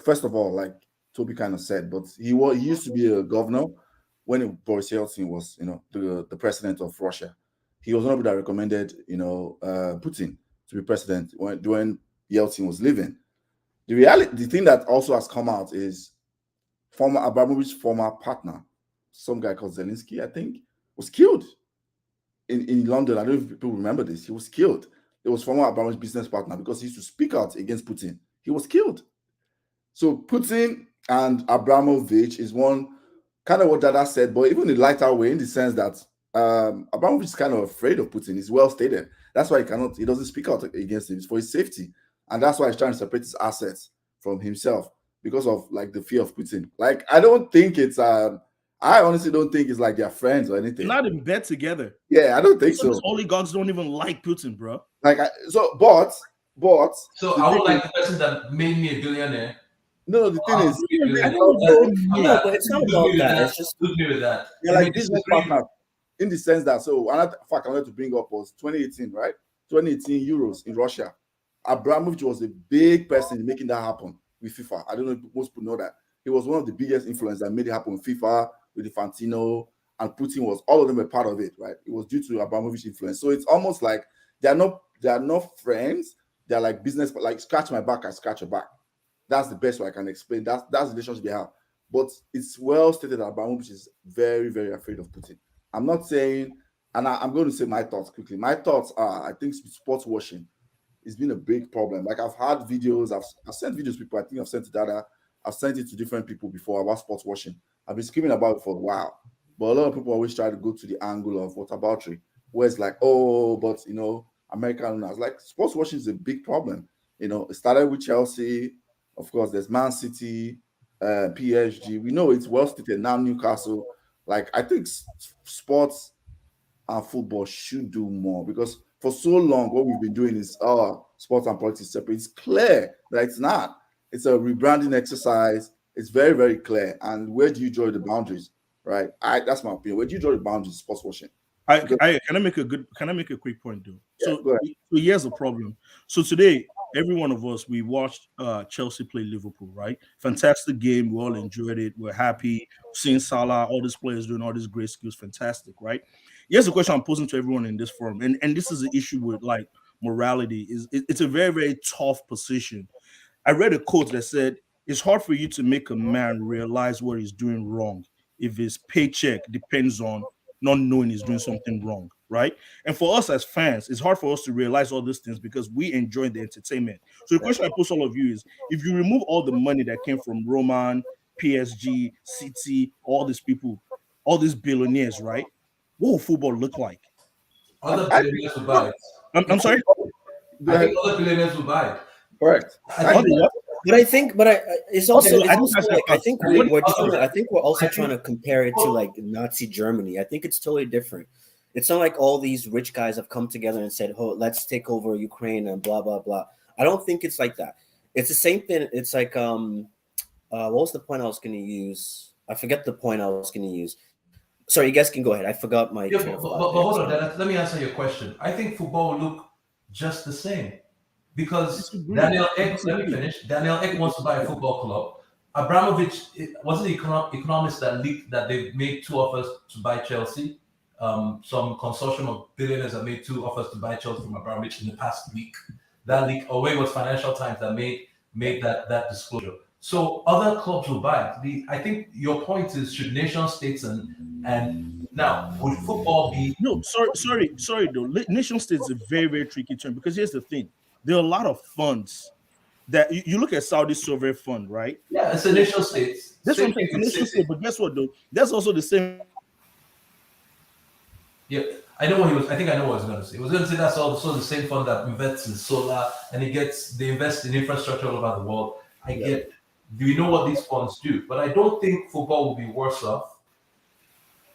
first of all, like Toby kind of said, but he used to be a governor when Boris Yeltsin was, the president of Russia. He was one of the that recommended, Putin to be president when Yeltsin was leaving. The thing that also has come out is Abramovich's former partner, some guy called Zelensky, I think, was killed in London. I don't know if people remember this. He was killed. It was former Abramovich's business partner because he used to speak out against Putin. He was killed. So Putin and Abramovich is one kind of what Dada said, but even in a lighter way, in the sense that Abramovich is kind of afraid of Putin. It's well stated. That's why he doesn't speak out against him. It's for his safety. And that's why he's trying to separate his assets from himself because of like the fear of Putin. Like, I don't think it's I honestly don't think it's like they're friends or anything. They're not in bed together. Yeah, I don't think so. Oligarchs don't even like Putin, bro. But so I would like the person that made me a billionaire. No, the thing is, but it's not about that. It's just with that. They're like business partners in the sense that. So another fact I wanted to bring up was 2018, right? 2018 Euros in Russia. Abramovich was a big person in making that happen with FIFA. I don't know if most people know that. He was one of the biggest influencers that made it happen with FIFA, with Infantino, and Putin was, all of them were part of it, right? It was due to Abramovich's influence. So it's almost like they're not friends. They're like business, like scratch my back, I scratch your back. That's the best way I can explain. That's the relationship they have. But it's well stated that Abramovich is very, very afraid of Putin. I'm not saying, and I'm going to say my thoughts quickly. My thoughts are, I think sports washing it's been a big problem. Like I've had videos, I've sent videos to people. I think I've sent to Dada. I've sent it to different people before about sports washing. I've been screaming about it for a while. But a lot of people always try to go to the angle of whataboutery, where it's like, oh, but American owners. Like sports washing is a big problem. It started with Chelsea. Of course, there's Man City, PSG. We know it's well stated now. Newcastle. Like I think sports and football should do more because for so long, what we've been doing is sports and politics separate. It's clear that it's not. It's a rebranding exercise. It's very, very clear. And where do you draw the boundaries? Right? That's my opinion. Where do you draw the boundaries? Sports washing. Can I make a quick point, though? So here's the problem. So today, every one of us, we watched Chelsea play Liverpool, right? Fantastic game. We all enjoyed it. We're happy seeing Salah, all these players doing all these great skills. Fantastic, right? Here's the question I'm posing to everyone in this forum, and this is the issue with like morality. It's a very very tough position. I read a quote that said, "It's hard for you to make a man realize what he's doing wrong if his paycheck depends on not knowing he's doing something wrong." Right? And for us as fans, it's hard for us to realize all these things because we enjoy the entertainment. So the question I pose all of you is: if you remove all the money that came from Roman, PSG, City, all these people, all these billionaires, right? What will football look like? Other I billionaires will buy it. I'm sorry. Go I ahead. think other billionaires will buy it. Correct. I think What? But I think, it's also, Okay, I think that's like, I think I I think we're also trying to compare it to like Nazi Germany. I think it's totally different. It's not like all these rich guys have come together and said, "Oh, let's take over Ukraine and blah blah blah." I don't think it's like that. It's the same thing. It's like what was the point I was going to use? I forget the point I was going to use. Sorry, you guys can go ahead. I forgot my Yeah, train but, of but, thought but hold there. on, Dennis. Let me answer your question. I think football will look just the same because Disagree. Daniel Ek, let me finish. Daniel Ek wants to buy a football club. Abramovich wasn't the economist that leaked that they made two offers to buy Chelsea. Some consortium of billionaires have made two offers to buy Chelsea from Abramovich in the past week. That leak away was Financial Times that made that disclosure. So other clubs will buy it. I think your point is should nation states and now would football be No, sorry. Though nation state is a very, very tricky term because here's the thing: there are a lot of funds that you look at Saudi sovereign fund, right? yeah, it's a nation state. That's what Same I'm saying. thing It's a with nation City. state, but guess what? Though that's also the same. Yeah, I know what he was. I think I know what he was going to say. He was going to say that's also the same fund that invests in solar and they invest in infrastructure all over the world. I get. Do you know what these funds do? But I don't think football will be worse off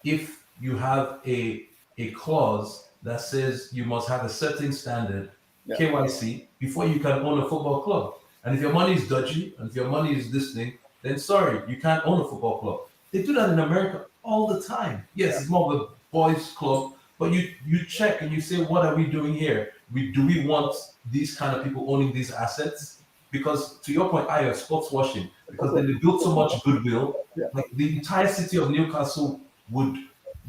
if you have a clause that says you must have a certain standard, KYC, before you can own a football club. And if your money is dodgy, and if your money is this thing, then sorry, you can't own a football club. They do that in America all the time. Yes, it's more of a boys' club, but you check and you say, what are we doing here? Do we want these kind of people owning these assets? Because to your point, I have sports washing because they built so much goodwill. Like the entire city of Newcastle would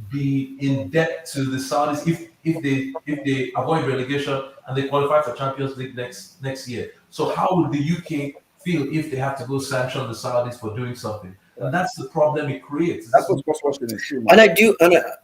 be in debt to the Saudis if they avoid relegation and they qualify for Champions League next year. So how would the UK feel if they have to go sanction the Saudis for doing something? And that's the problem it creates. That's what sports watching is too. And I do,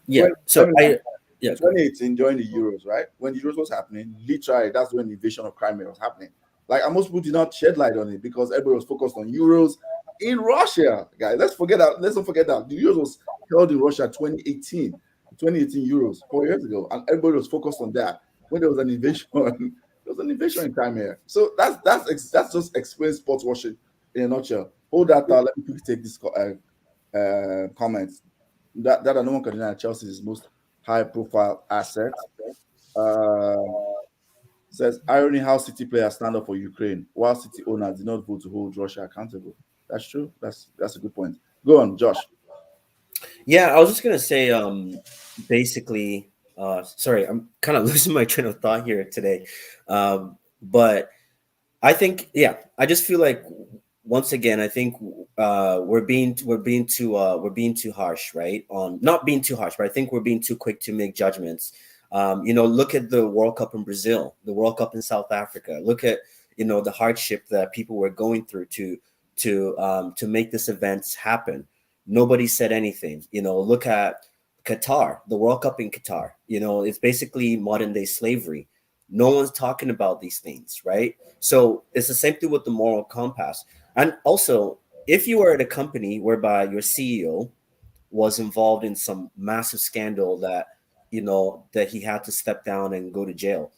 yeah. So I, yeah. 2018 during the Euros, right? When the Euros was happening, literally that's when the invasion of Crimea was happening. Like, most people did not shed light on it because everybody was focused on Euros in Russia, guys. Let's not forget that the Euros was held in Russia 2018 Euros 4 years ago, and everybody was focused on that. When there was an invasion, there was an invasion in Crimea. So that's just explains sports washing in a nutshell. Hold that thought. Let me quickly take this comment. That no one can deny Chelsea is most high-profile asset. Says irony how City players stand up for Ukraine while City owners did not vote to hold Russia accountable. That's true. That's a good point. Go on, Josh. Yeah, I was just gonna say, basically, sorry, I'm kind of losing my train of thought here today, but I think, yeah, I just feel like once again, I think we're being too harsh, right? On not being too harsh, but I think we're being too quick to make judgments. Look at the World Cup in Brazil, the World Cup in South Africa. Look at the hardship that people were going through to make this event happen. Nobody said anything. Look at Qatar, the World Cup in Qatar. It's basically modern day slavery. No one's talking about these things, right? So it's the same thing with the moral compass. And also, if you were at a company whereby your CEO was involved in some massive scandal that he had to step down and go to jail,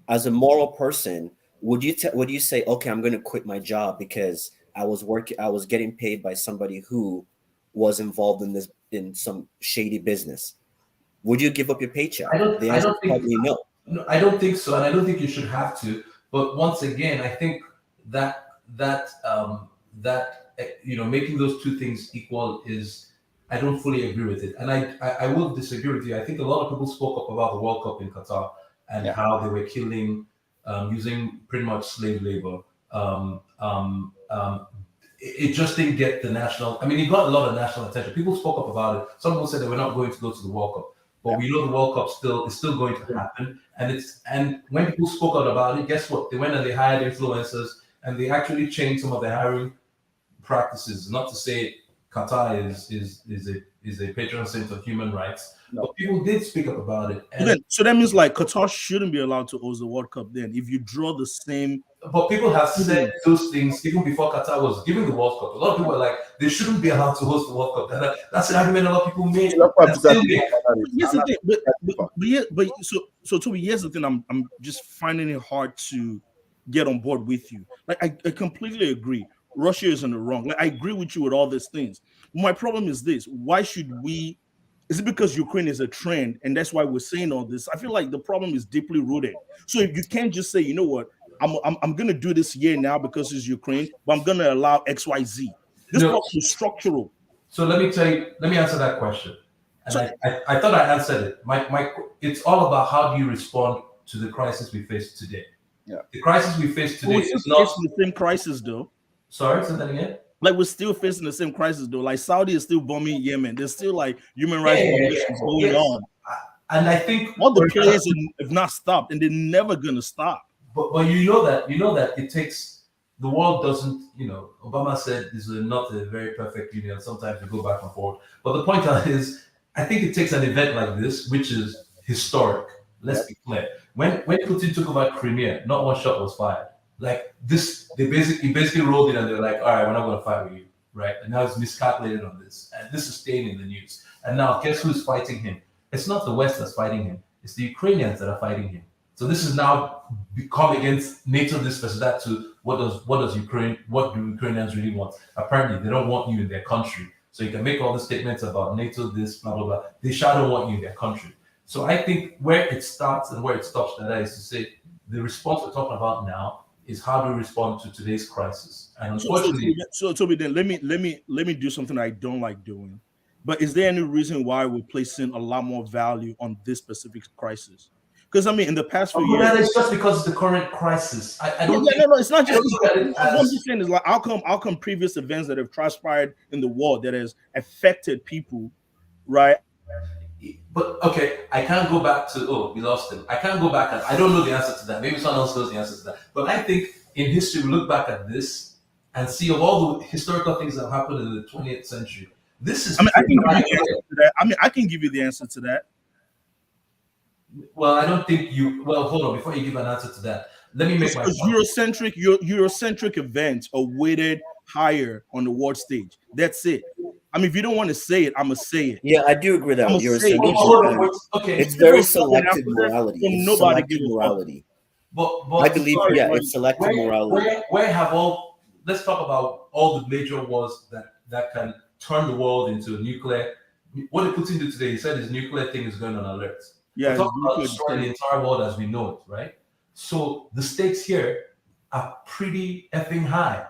as a moral person, would you say, okay, I'm going to quit my job because I was getting paid by somebody who was involved in some shady business? Would you give up your paycheck? I don't think no. No, I don't think so, and I don't think you should have to. But once again, I think that making those two things equal is, I don't fully agree with it, and I will disagree with you. I think a lot of people spoke up about the World Cup in Qatar, and Yeah. how they were killing using pretty much slave labor. It just didn't get the national. I mean, it got a lot of national attention. People spoke up about it. Some people said they were not going to go to the World Cup, but we know the World Cup is still going to happen. And when people spoke out about it, guess what? They went and they hired influencers, and they actually changed some of their hiring practices. Not to say Qatar is a patron saint of human rights, but people did speak up about it. And so that means like Qatar shouldn't be allowed to host the World Cup. Then, if you draw the same. But people have said those things even before Qatar was giving the World Cup. A lot of people are like, they shouldn't be allowed to host the World Cup. That's an argument a lot of people made. Here's the thing, but Toby, here's the thing. I'm just finding it hard to get on board with you. Like, I completely agree. Russia is in the wrong. Like, I agree with you with all these things. My problem is this: why should we? Is it because Ukraine is a trend and that's why we're saying all this? I feel like the problem is deeply rooted. So if you can't just say, you know what, I'm going to do this year now because it's Ukraine, but I'm going to allow XYZ. This problem is structural. So let me answer that question. And I thought I answered it. It's all about how do you respond to the crisis we face today. Yeah. The crisis we face today is not the same crisis though. Sorry, say that again. Like, we're still facing the same crisis though. Like, Saudi is still bombing Yemen. There's still like human rights violations going on. And I think all the players have not stopped, and they're never gonna stop. But you know that it takes, the world doesn't, Obama said this is not a very perfect union. Sometimes we go back and forth. But the point is, I think it takes an event like this, which is historic. Let's be clear. When Putin took over Crimea, not one shot was fired. Like this, he basically rolled in and they're like, all right, we're not going to fight with you, right? And now it's miscalculated on this, and this is staying in the news. And now, guess who's fighting him? It's not the West that's fighting him; it's the Ukrainians that are fighting him. So this is now become against NATO, this versus that. To what do Ukrainians really want? Apparently, they don't want you in their country. So you can make all the statements about NATO, this, blah blah blah. They don't want you in their country. So I think where it starts and where it stops, that is to say, the response we're talking about now is how do we respond to today's crisis. And unfortunately, so Toby, then let me do something I don't like doing. But is there any reason why we're placing a lot more value on this specific crisis? Because I mean, in the past few years, it's just because it's the current crisis. I don't. No, it's not just. What I'm just saying is like, how come previous events that have transpired in the world that has affected people, right? But okay, I can't go back to we lost him. I can't go back and I don't know the answer to that. Maybe someone else knows the answer to that. But I think in history we look back at this and see of all the historical things that have happened in the 20th century. This is. I can give you the answer to that. Well, I don't think you. Well, hold on. Before you give an answer to that, let me make my point. Eurocentric events are weighted higher on the world stage. That's it. I mean, if you don't want to say it, I'm gonna say it. Yeah, I do agree that it's very selective morality. It's selective morality. But I believe, it's selective morality. Where have let's talk about all the major wars that can turn the world into a nuclear. What did Putin do today? He said his nuclear thing is going on alert. Yeah, we're talking about destroying the entire world as we know it, right? So the stakes here are pretty effing high.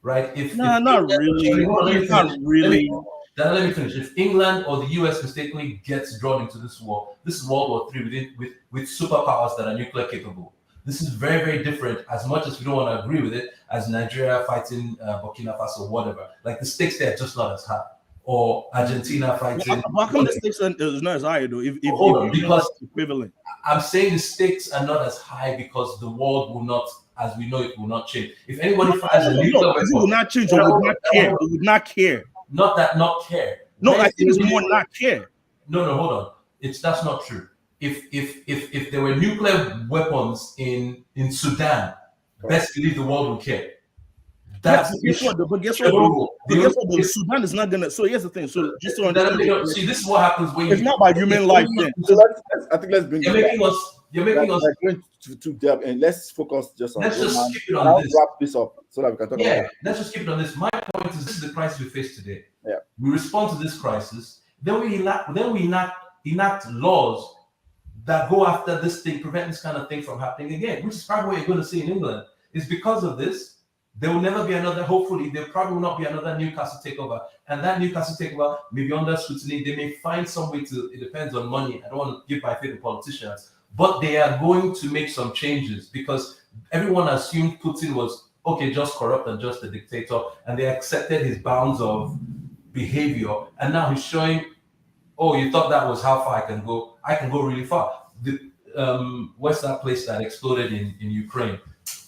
Right? Not really. Then let me finish. If England or the US mistakenly gets drawn into this war, this is World War III with superpowers that are nuclear capable. This is very, very different, as much as we don't want to agree with it, as Nigeria fighting Burkina Faso or whatever. Like the stakes there are just not as high. Or Argentina fighting. How come the stakes are not as high though? Because equivalent. I'm saying the stakes are not as high because the world will not, as we know it, will not change. If anybody fires a nuclear weapon, it will not change. Or would not care. It would not care. Not care. No, I think it's more not care. No, hold on. That's not true. If there were nuclear weapons in Sudan, best believe the world would care. Guess what? Sudan is not gonna. So here's the thing. So just to understand, see, this is what happens when it's not about human life. Then. So let's bring. You're making us going to depth, and let's focus just on. Let's just keep it on this. Wrap this up so that we can talk. Yeah, let's just keep it on this. My point is, this is the crisis we face today. Yeah, we respond to this crisis. Then we enact laws that go after this thing, prevent this kind of thing from happening again. Which is probably what you're going to see in England. Is because of this. There will never be another, hopefully, there probably will not be another Newcastle takeover. And that Newcastle takeover may be under scrutiny. They may find some way to, it depends on money. I don't want to give my faith to politicians. but they are going to make some changes because everyone assumed Putin was okay, just corrupt and just a dictator, and they accepted his bounds of behavior, and now he's showing, oh, you thought that was how far I can go? I can go really far. What's that place that exploded in Ukraine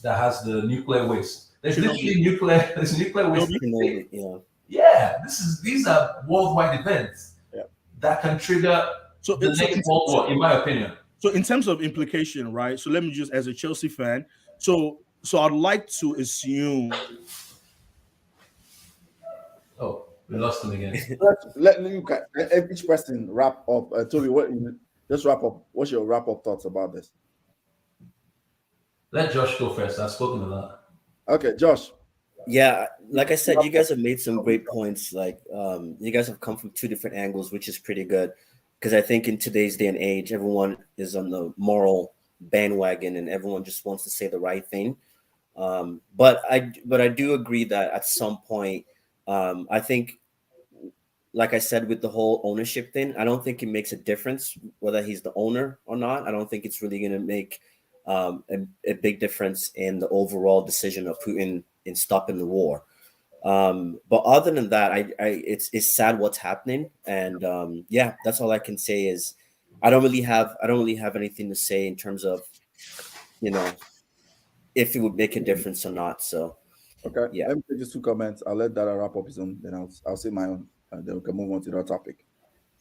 that has the nuclear waste? There's literally there's nuclear waste. Yeah. Yeah, these are worldwide events Yeah. that can trigger the next World War, in my opinion. So in terms of implication, right? So let me just, as a Chelsea fan, so I'd like to assume. Oh, we lost him again. Let you each person wrap up. Toby, just wrap up. What's your wrap up thoughts about this? Let Josh go first. I've spoken a lot. Okay, Josh. Yeah, like I said, you guys have made some great points. Like, you guys have come from two different angles, which is pretty good. Because I think in today's day and age, everyone is on the moral bandwagon, and everyone just wants to say the right thing. But I do agree that at some point, I think, like I said, with the whole ownership thing, I don't think it makes a difference whether he's the owner or not. I don't think it's really going to make a big difference in the overall decision of Putin in stopping the war. But other than that, it's sad what's happening, and yeah, that's all I can say. Is I don't really have anything to say in terms of, if it would make a difference or not. So Okay, yeah. let me take just two comments. I'll let Dada wrap up his own, then I'll say my own, and then we can move on to that topic.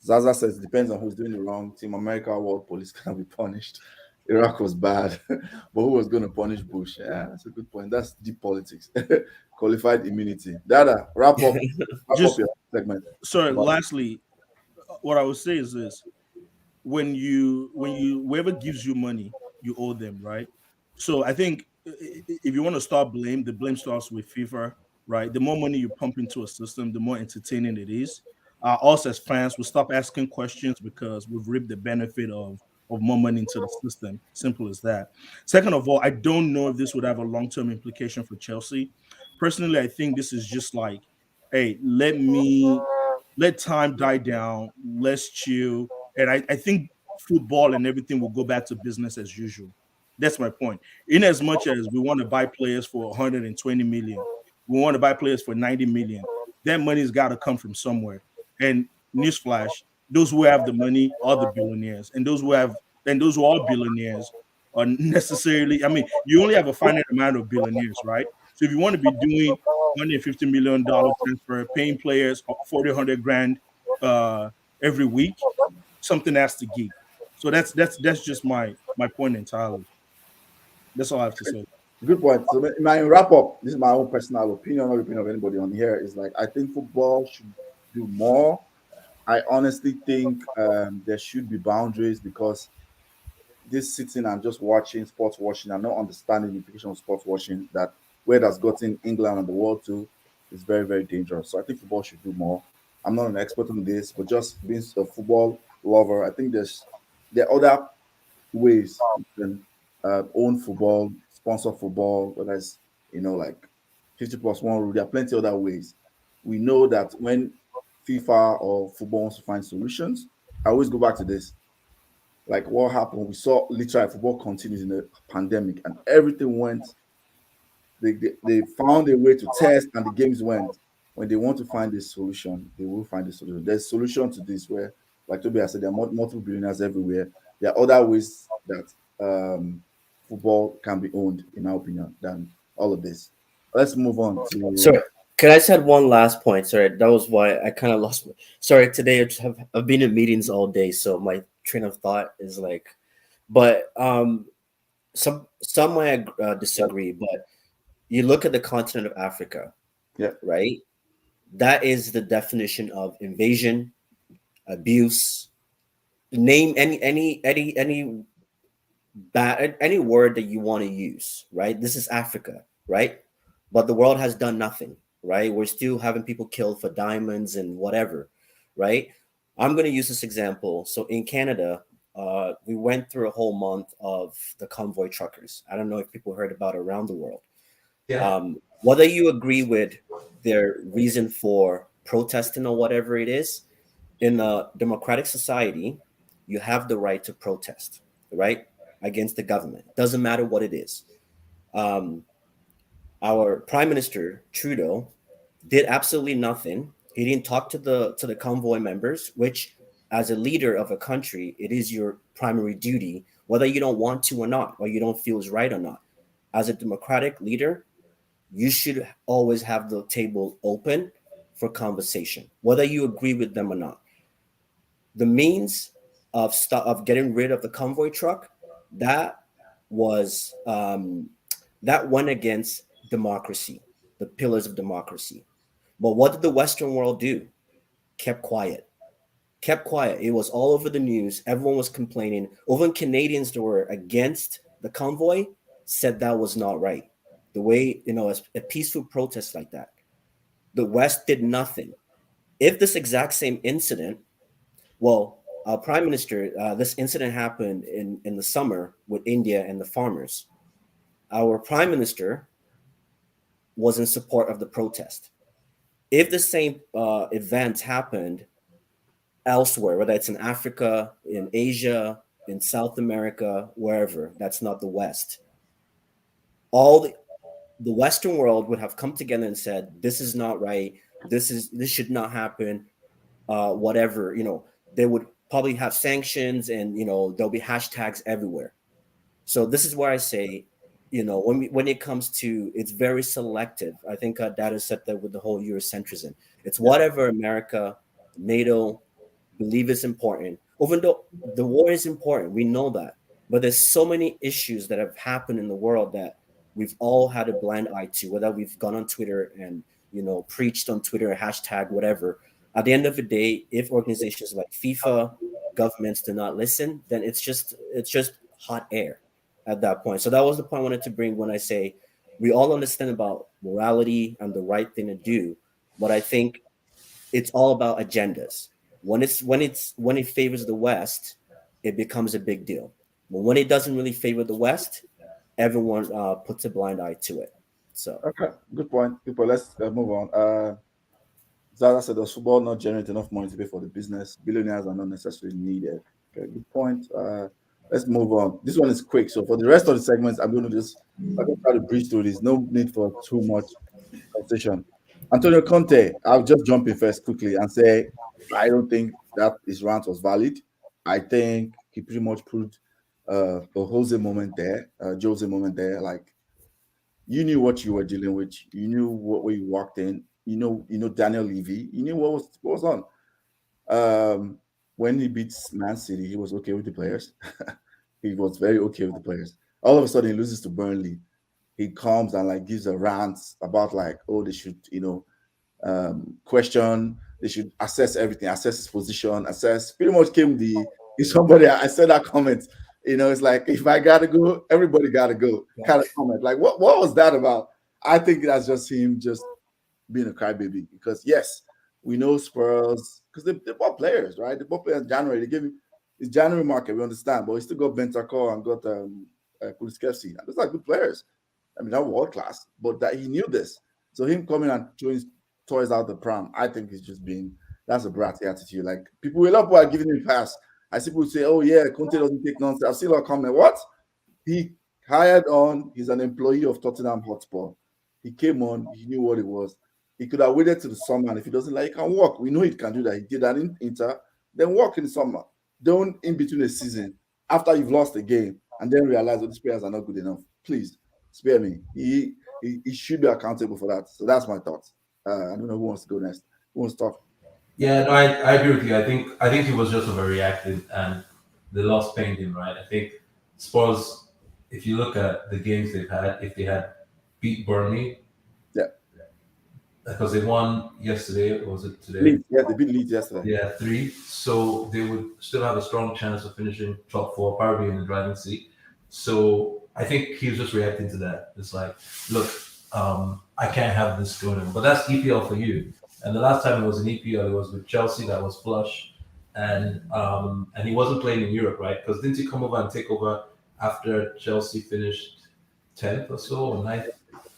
Zaza says depends on who's doing it wrong. Team America, World Police can be punished. Iraq was bad, but who was going to punish Bush? Yeah, that's a good point. That's deep politics. Qualified immunity. Dada, wrap up Just your segment. sorry. Lastly, what I would say is this: when you whoever gives you money, you owe them, right? So I think if you want to start blame, the blame starts with FIFA, right? The more money you pump into a system, the more entertaining it is. Us as fans will stop asking questions because we've reaped the benefit of more money into the system. Simple as that. Second of all, I don't know if this would have a long-term implication for Chelsea. Personally, I think this is just like, hey, let time die down, let's chill. And I think football and everything will go back to business as usual. That's my point. In as much as we want to buy players for 120 million, we want to buy players for 90 million, that money's got to come from somewhere. And newsflash, those who have the money are the billionaires. And those who are billionaires are necessarily, I mean, you only have a finite amount of billionaires, right? So if you want to be doing $150 million transfer, paying players 40, 100 grand every week, something has to give. So that's just my point entirely. That's all I have to say. Good point. So my wrap up, this is my own personal opinion, not opinion of anybody on here, is like I think football should do more. I honestly think there should be boundaries because this sitting and just watching sports watching and not understanding the implication of sports watching, that where that's gotten England and the world to, is very, very dangerous. So I think football should do more. I'm not an expert on this, but just being a football lover, I think there are other ways you can own football, sponsor football, whether it's like 50+1 rule. There are plenty of other ways. We know that when FIFA or football wants to find solutions, I always go back to this. Like what happened, we saw literally football continues in the pandemic, and everything went. They found a way to test, and the games went. When they want to find a solution, they will find a solution. There's a solution to this where, like Toby has said, there are multiple billionaires everywhere. There are other ways that football can be owned, in our opinion, than all of this. Let's move on to. Sorry, can I just add one last point? Sorry, that was why I kind of lost. Sorry, today I've been in meetings all day, so my train of thought is like. But some might disagree, but you look at the continent of Africa, yeah, right? That is the definition of invasion, abuse. Name any bad any word that you want to use, right? This is Africa, right? But the world has done nothing, right? We're still having people killed for diamonds and whatever, right? I'm going to use this example. So in Canada, we went through a whole month of the convoy truckers. I don't know if people heard about it around the world. Yeah. Whether you agree with their reason for protesting or whatever it is, in a democratic society, you have the right to protest. right, against the government. Doesn't matter what it is. Um, our Prime Minister Trudeau did absolutely nothing. He didn't talk to the convoy members, which, as a leader of a country, it is your primary duty, whether you don't want to or not, or you don't feel is right or not. As a democratic leader, you should always have the table open for conversation, whether you agree with them or not. The means of getting rid of the convoy truck, that was that went against democracy, the pillars of democracy. But what did the Western world do? Kept quiet. Kept quiet. It was all over the news. Everyone was complaining. Even Canadians that were against the convoy said that was not right. The way, a peaceful protest like that. The West did nothing. If this exact same incident, well, our prime minister, this incident happened in the summer with India and the farmers. Our prime minister was in support of the protest. If the same event happened elsewhere, whether it's in Africa, in Asia, in South America, wherever, that's not the West, all the Western world would have come together and said, "This is not right. This should not happen." Whatever, they would probably have sanctions, and there'll be hashtags everywhere. So this is where I say, when it comes to, it's very selective. I think Data said that with the whole Eurocentrism. It's whatever America, NATO believe is important. Even though the war is important, we know that. But there's so many issues that have happened in the world that we've all had a blind eye to, whether we've gone on Twitter and, preached on Twitter, hashtag, whatever. At the end of the day, if organizations like FIFA, governments do not listen, then it's just hot air at that point. So that was the point I wanted to bring when I say we all understand about morality and the right thing to do, but I think it's all about agendas. When it favors the West, it becomes a big deal. But when it doesn't really favor the West, everyone puts a blind eye to it. So Okay, good point. Good point. Let's move on. Zaza said, does football not generate enough money to pay for the business? Billionaires are not necessarily needed. Okay, good point. Let's move on. This one is quick. So for the rest of the segments, I'm going to try to breeze through this. No need for too much conversation. Antonio Conte, I'll just jump in first quickly and say, I don't think that his rant was valid. I think he pretty much proved a Jose moment there, Jose moment there. Like, you knew what you were dealing with. You knew where you walked in. You know Daniel Levy. You knew what was on. When he beats Man City, he was okay with the players. He was very okay with the players. All of a sudden, he loses to Burnley. He comes and like gives a rant about like, oh, they should, question. They should assess everything, assess his position, assess. Pretty much came somebody. I said that comment. It's like if I gotta go, everybody gotta go. Kind of comment. Like, what was that about? I think that's just him just being a crybaby. Because yes, we know Spurs because they bought players, right? They bought players in January. They gave him his January market. We understand, but he still got Bentancur and got Kudos. And those are good players. I mean, they're world class, but that he knew this. So him coming and throwing toys out the pram, I think he's just that's a bratty attitude. Like a lot of people are giving him a pass. I see people say, "Oh yeah, Conte doesn't take nonsense." I've seen a lot of comment. What? He hired on. He's an employee of Tottenham Hotspur. He came on. He knew what it was. He could have waited to the summer, and if he doesn't like, he can walk. We know he can do that. He did that in Inter. Then walk in the summer. Don't in between the season after you've lost the game and then realize that these players are not good enough. Please spare me. He should be accountable for that. So that's my thoughts. I don't know who wants to go next. Who wants to talk? Yeah, no, I agree with you. I think he was just overreacted, and the loss pained him, right? I think Spurs, if you look at the games they've had, if they had beat Burnley, Yeah. because they won yesterday, or was it today? Leeds. Yeah, they beat Leeds yesterday. Yeah, 3. So they would still have a strong chance of finishing top 4, probably in the driving seat. So I think he was just reacting to that. It's like, look, I can't have this going on. But that's EPL for you. And the last time it was an EPL, it was with Chelsea that was flush, and he wasn't playing in Europe, right? Because didn't he come over and take over after Chelsea finished 10th or so, or 9th?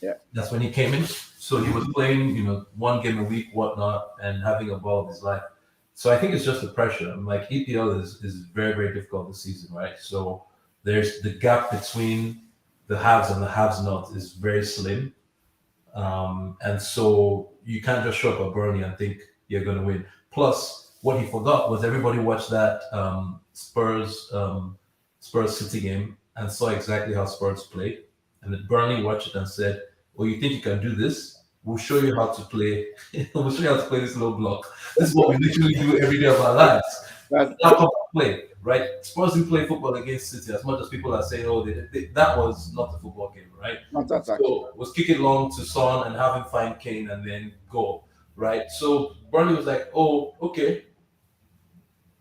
Yeah. That's when he came in. So he was playing, one game a week, whatnot, and having a ball of his life. So I think it's just the pressure. Like EPL is very, very difficult this season, right? So there's the gap between the haves and the have-nots is very slim. And so you can't just show up at Burnley and think you're going to win. Plus, what he forgot was everybody watched that Spurs City game and saw exactly how Spurs played. And then Burnley watched it and said, "Oh, you think you can do this? We'll show you how to play. We'll show you how to play this low block. This is what we literally do every day of our lives. That's How come we play, right? Spurs didn't play football against City as much as people are saying, oh, that was not a football game, right? not that actually. So was kick it long to Son and have him find Kane and then go, right? So Burnley was like, oh, okay,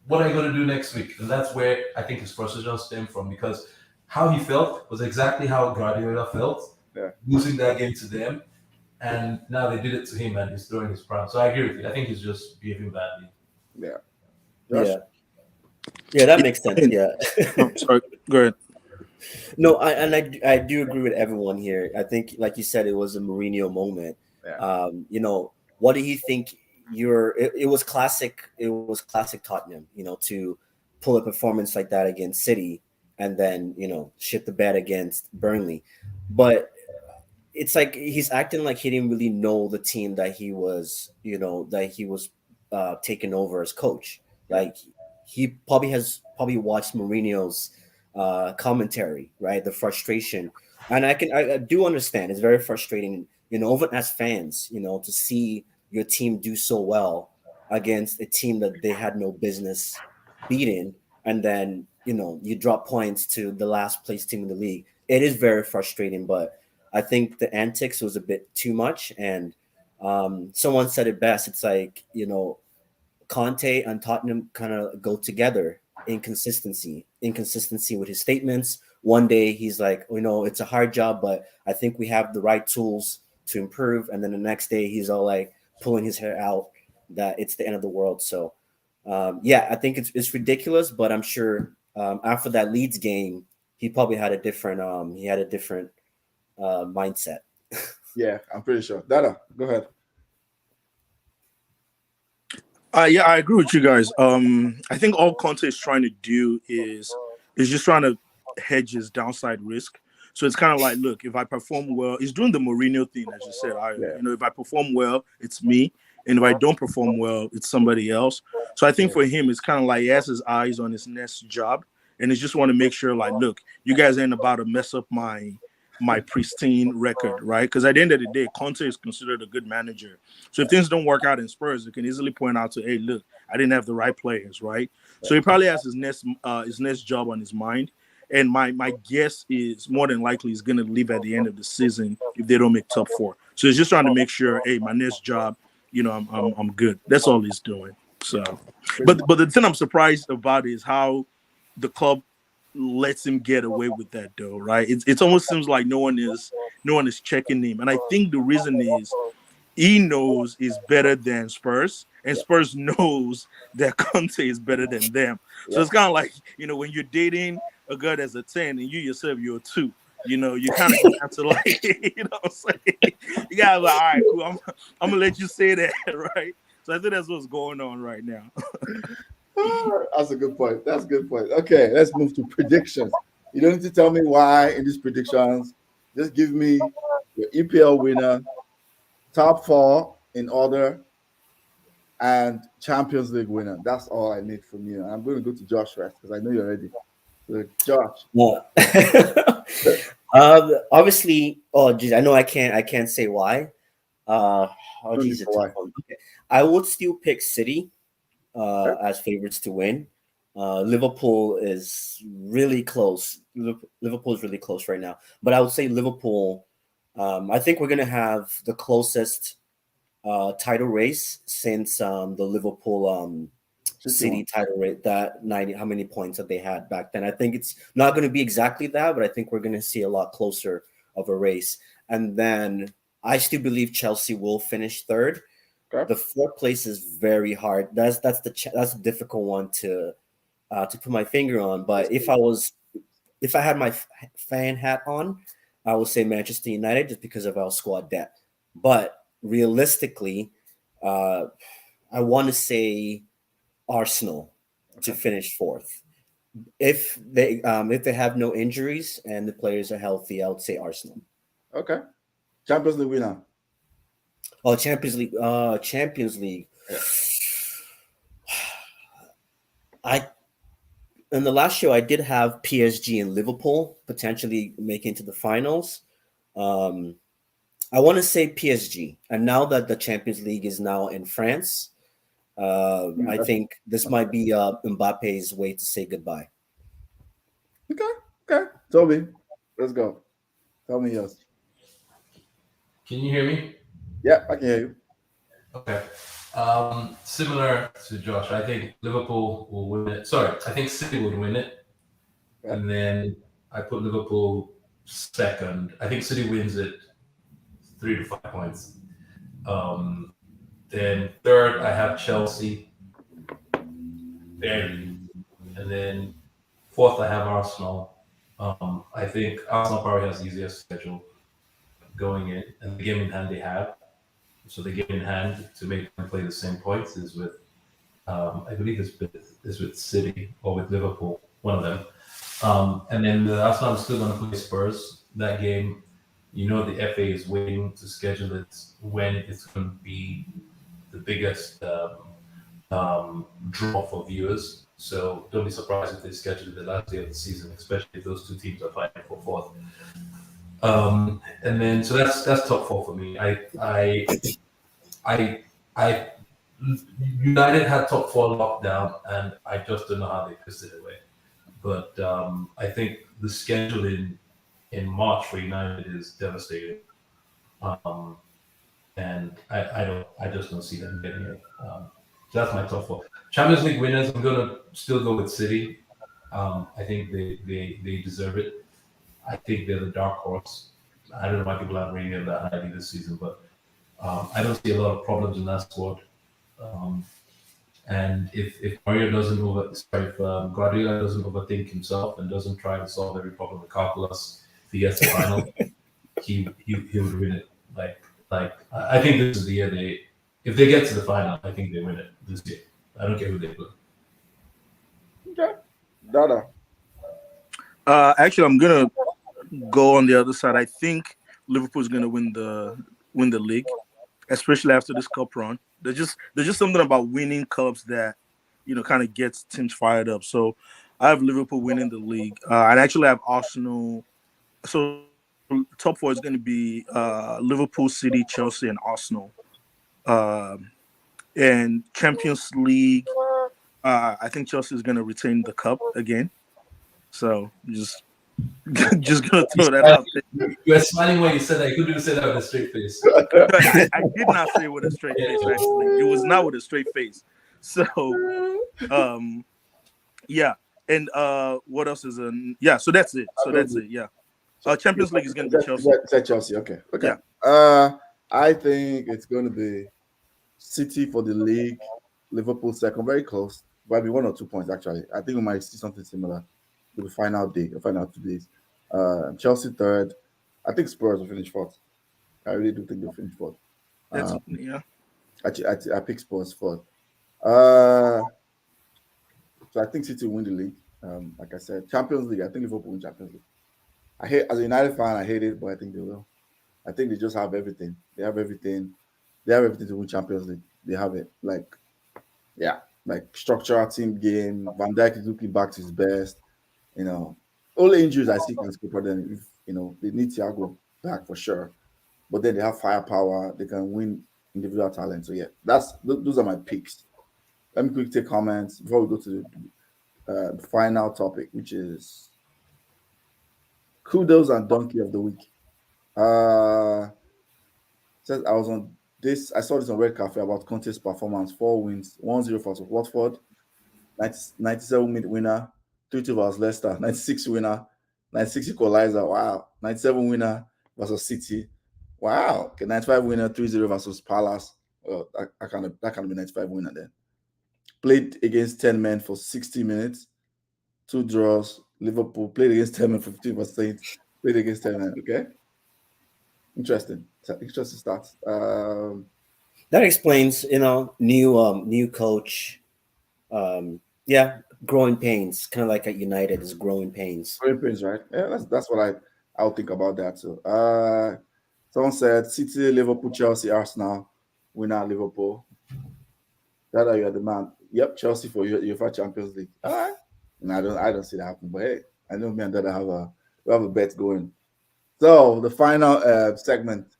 what are you going to do next week? And that's where I think his frustration stemmed from, because how he felt was exactly how Guardiola felt, losing that game to them. And now they did it to him and he's throwing his prime. So I agree with you. I think he's just behaving badly. Yeah. Yeah, that makes sense. Yeah. Oh, sorry, go ahead. No, I do agree with everyone here. I think, like you said, it was a Mourinho moment. Yeah. What do you think? It was classic. It was classic Tottenham. To pull a performance like that against City and then shit the bed against Burnley, but it's like he's acting like he didn't really know the team that he was taking over as coach. Like he probably watched Mourinho's commentary, right? The frustration, and I do understand. It's very frustrating, even as fans, to see your team do so well against a team that they had no business beating, and then you drop points to the last place team in the league. It is very frustrating, but I think the antics was a bit too much, and someone said it best. It's like Conte and Tottenham kind of go together. Inconsistency with his statements. One day he's like, it's a hard job, but I think we have the right tools to improve. And then the next day he's all like pulling his hair out that it's the end of the world. So I think it's ridiculous, but I'm sure after that Leeds game, he probably had a different mindset. Yeah, I'm pretty sure. Dada, go ahead. Yeah, I agree with you guys. I think all Conte is trying to do is just trying to hedge his downside risk. So it's kind of like, look, if I perform well, he's doing the Mourinho thing, as you said. If I perform well, it's me, and if I don't perform well, it's somebody else. So I think for him, it's kind of like he has his eyes on his next job, and he just want to make sure, like, look, you guys ain't about to mess up my pristine record, right? Because at the end of the day, Conte is considered a good manager. So if things don't work out in Spurs, you can easily point out to, hey, look, I didn't have the right players, right? So he probably has his next job on his mind. And my guess is more than likely he's going to leave at the end of the season if they don't make top four. So he's just trying to make sure, hey, my next job, I'm good. That's all he's doing. So, but the thing I'm surprised about is how the club lets him get away with that, though, right? It almost seems like no one is checking him, and I think the reason is he knows he's better than Spurs, and Spurs knows that Conte is better than them. So it's kind of like when you're dating a girl that's a 10 and you yourself you're a 2. You kind of have to like, what I'm saying? You gotta like, all right, cool. I'm gonna let you say that, right? So I think that's what's going on right now. That's a good point. That's a good point. Okay, let's move to predictions. You don't need to tell me why in these predictions. Just give me your EPL winner, top 4 in order, and Champions League winner. That's all I need from you. I'm going to go to Josh first because I know you're ready. So, Josh. Yeah. Obviously. Oh, geez, I know I can't say why. Geez, okay. I would still pick City as favorites to win. Liverpool is really close. Liverpool is really close right now. But I would say Liverpool. I think we're going to have the closest title race since the Liverpool City title race, that 90, how many points that they had back then. I think it's not going to be exactly that, but I think we're going to see a lot closer of a race. And then I still believe Chelsea will finish third. Okay. The fourth place is very hard. That's a difficult one to put my finger on. But if I had my fan hat on, I would say Manchester United just because of our squad depth. But realistically, I want to say Arsenal to finish fourth. if they have no injuries and the players are healthy, I would say Arsenal. Okay. Champions League winner. Oh, Champions League. Champions League. Yeah. In the last show I did have PSG and Liverpool potentially making to the finals. I want to say PSG, and now that the Champions League is now in France, I think this might be Mbappe's way to say goodbye. Okay. Toby, let's go. Tell me yours. Can you hear me? Yeah, I can hear you. Okay. Similar to Josh, I think Liverpool will win it. Sorry, I think City would win it. Yeah. And then I put Liverpool second. I think City wins it 3 to 5 points. Then third, I have Chelsea. Barely. And then fourth, I have Arsenal. I think Arsenal probably has the easiest schedule going in, and the game in hand they have. So the game in hand to make them play the same points is with, I believe is with City or with Liverpool, one of them. And then the Arsenal is still going to play Spurs. That game, the FA is waiting to schedule it when it's going to be the biggest draw for viewers. So don't be surprised if they schedule it the last day of the season, especially if those two teams are fighting for fourth. And then so that's top four for me. I United had top four locked down, and I just don't know how they pissed it away. But I think the schedule in March for United is devastating, and I just don't see them getting it. So that's my top four. Champions League winners, I'm gonna still go with City. I think they deserve it. I think they're the dark horse. I don't know why people aren't rating them that highly this season, but I don't see a lot of problems in that squad. And if Guardiola doesn't overthink himself and doesn't try to solve every problem with calculus, if he gets the final, he would win it. Like I think this is the year if they get to the final, I think they win it this year. I don't care who they play. Okay. Dada. Actually, I'm gonna go on the other side. I think Liverpool's gonna win the league, especially after this cup run. There's just something about winning cups that kind of gets teams fired up. So I have Liverpool winning the league. I actually have Arsenal. So top four is going to be Liverpool, City, Chelsea, and Arsenal. And Champions League, I think Chelsea is going to retain the cup again. So just gonna throw that out there. You were smiling when you said that. You couldn't even say that with a straight face. I did not say it with a straight face. Actually, it was not with a straight face. So, yeah. And what else is in? Yeah. So that's it. Yeah. Champions League is going to be Chelsea. Chelsea. Okay. Yeah. I think it's going to be City for the league, Liverpool second, very close. Might be 1 or 2 points actually. I think we might see something similar with the final 2 days. Chelsea third. I think Spurs will finish fourth. I really do think they'll finish fourth. Yeah. I pick Spurs fourth. So I think City will win the league. Like I said, Champions League. I think Liverpool win Champions League. As a United fan, I hate it, but I think they will. I think they just have everything. They have everything. They have everything to win Champions League. They have it. Like structural team game. Van Dijk is looking back to his best. All the injuries I see can score them. If they need Thiago back for sure, but then they have firepower. They can win individual talent. So yeah, those are my picks. Let me quickly take comments before we go to the final topic, which is Kudos and Donkey of the Week. Says I was on this. I saw this on Red Cafe about Conte's performance. 4 wins, 1-0 for Watford, 97-minute winner. 3-2 versus Leicester, 96 winner, 96 equalizer. Wow. 97 winner versus City. Wow. Okay, 95 winner, 3-0 versus Palace. Well, that can be 95 winner then. Played against 10 men for 60 minutes, 2 draws. Liverpool played against 10 men for 15%. Played against 10 men. Okay. Interesting stats. That explains, new coach. Yeah, growing pains, kind of like at United is growing pains. Growing pains, right? Yeah, that's what I'll think about that too. Someone said City, Liverpool, Chelsea, Arsenal, winner Liverpool. That are you the man. Yep, Chelsea for UEFA Champions League. All right. And I don't see that happening. But hey, I know me and Dada we have a bet going. So the final segment,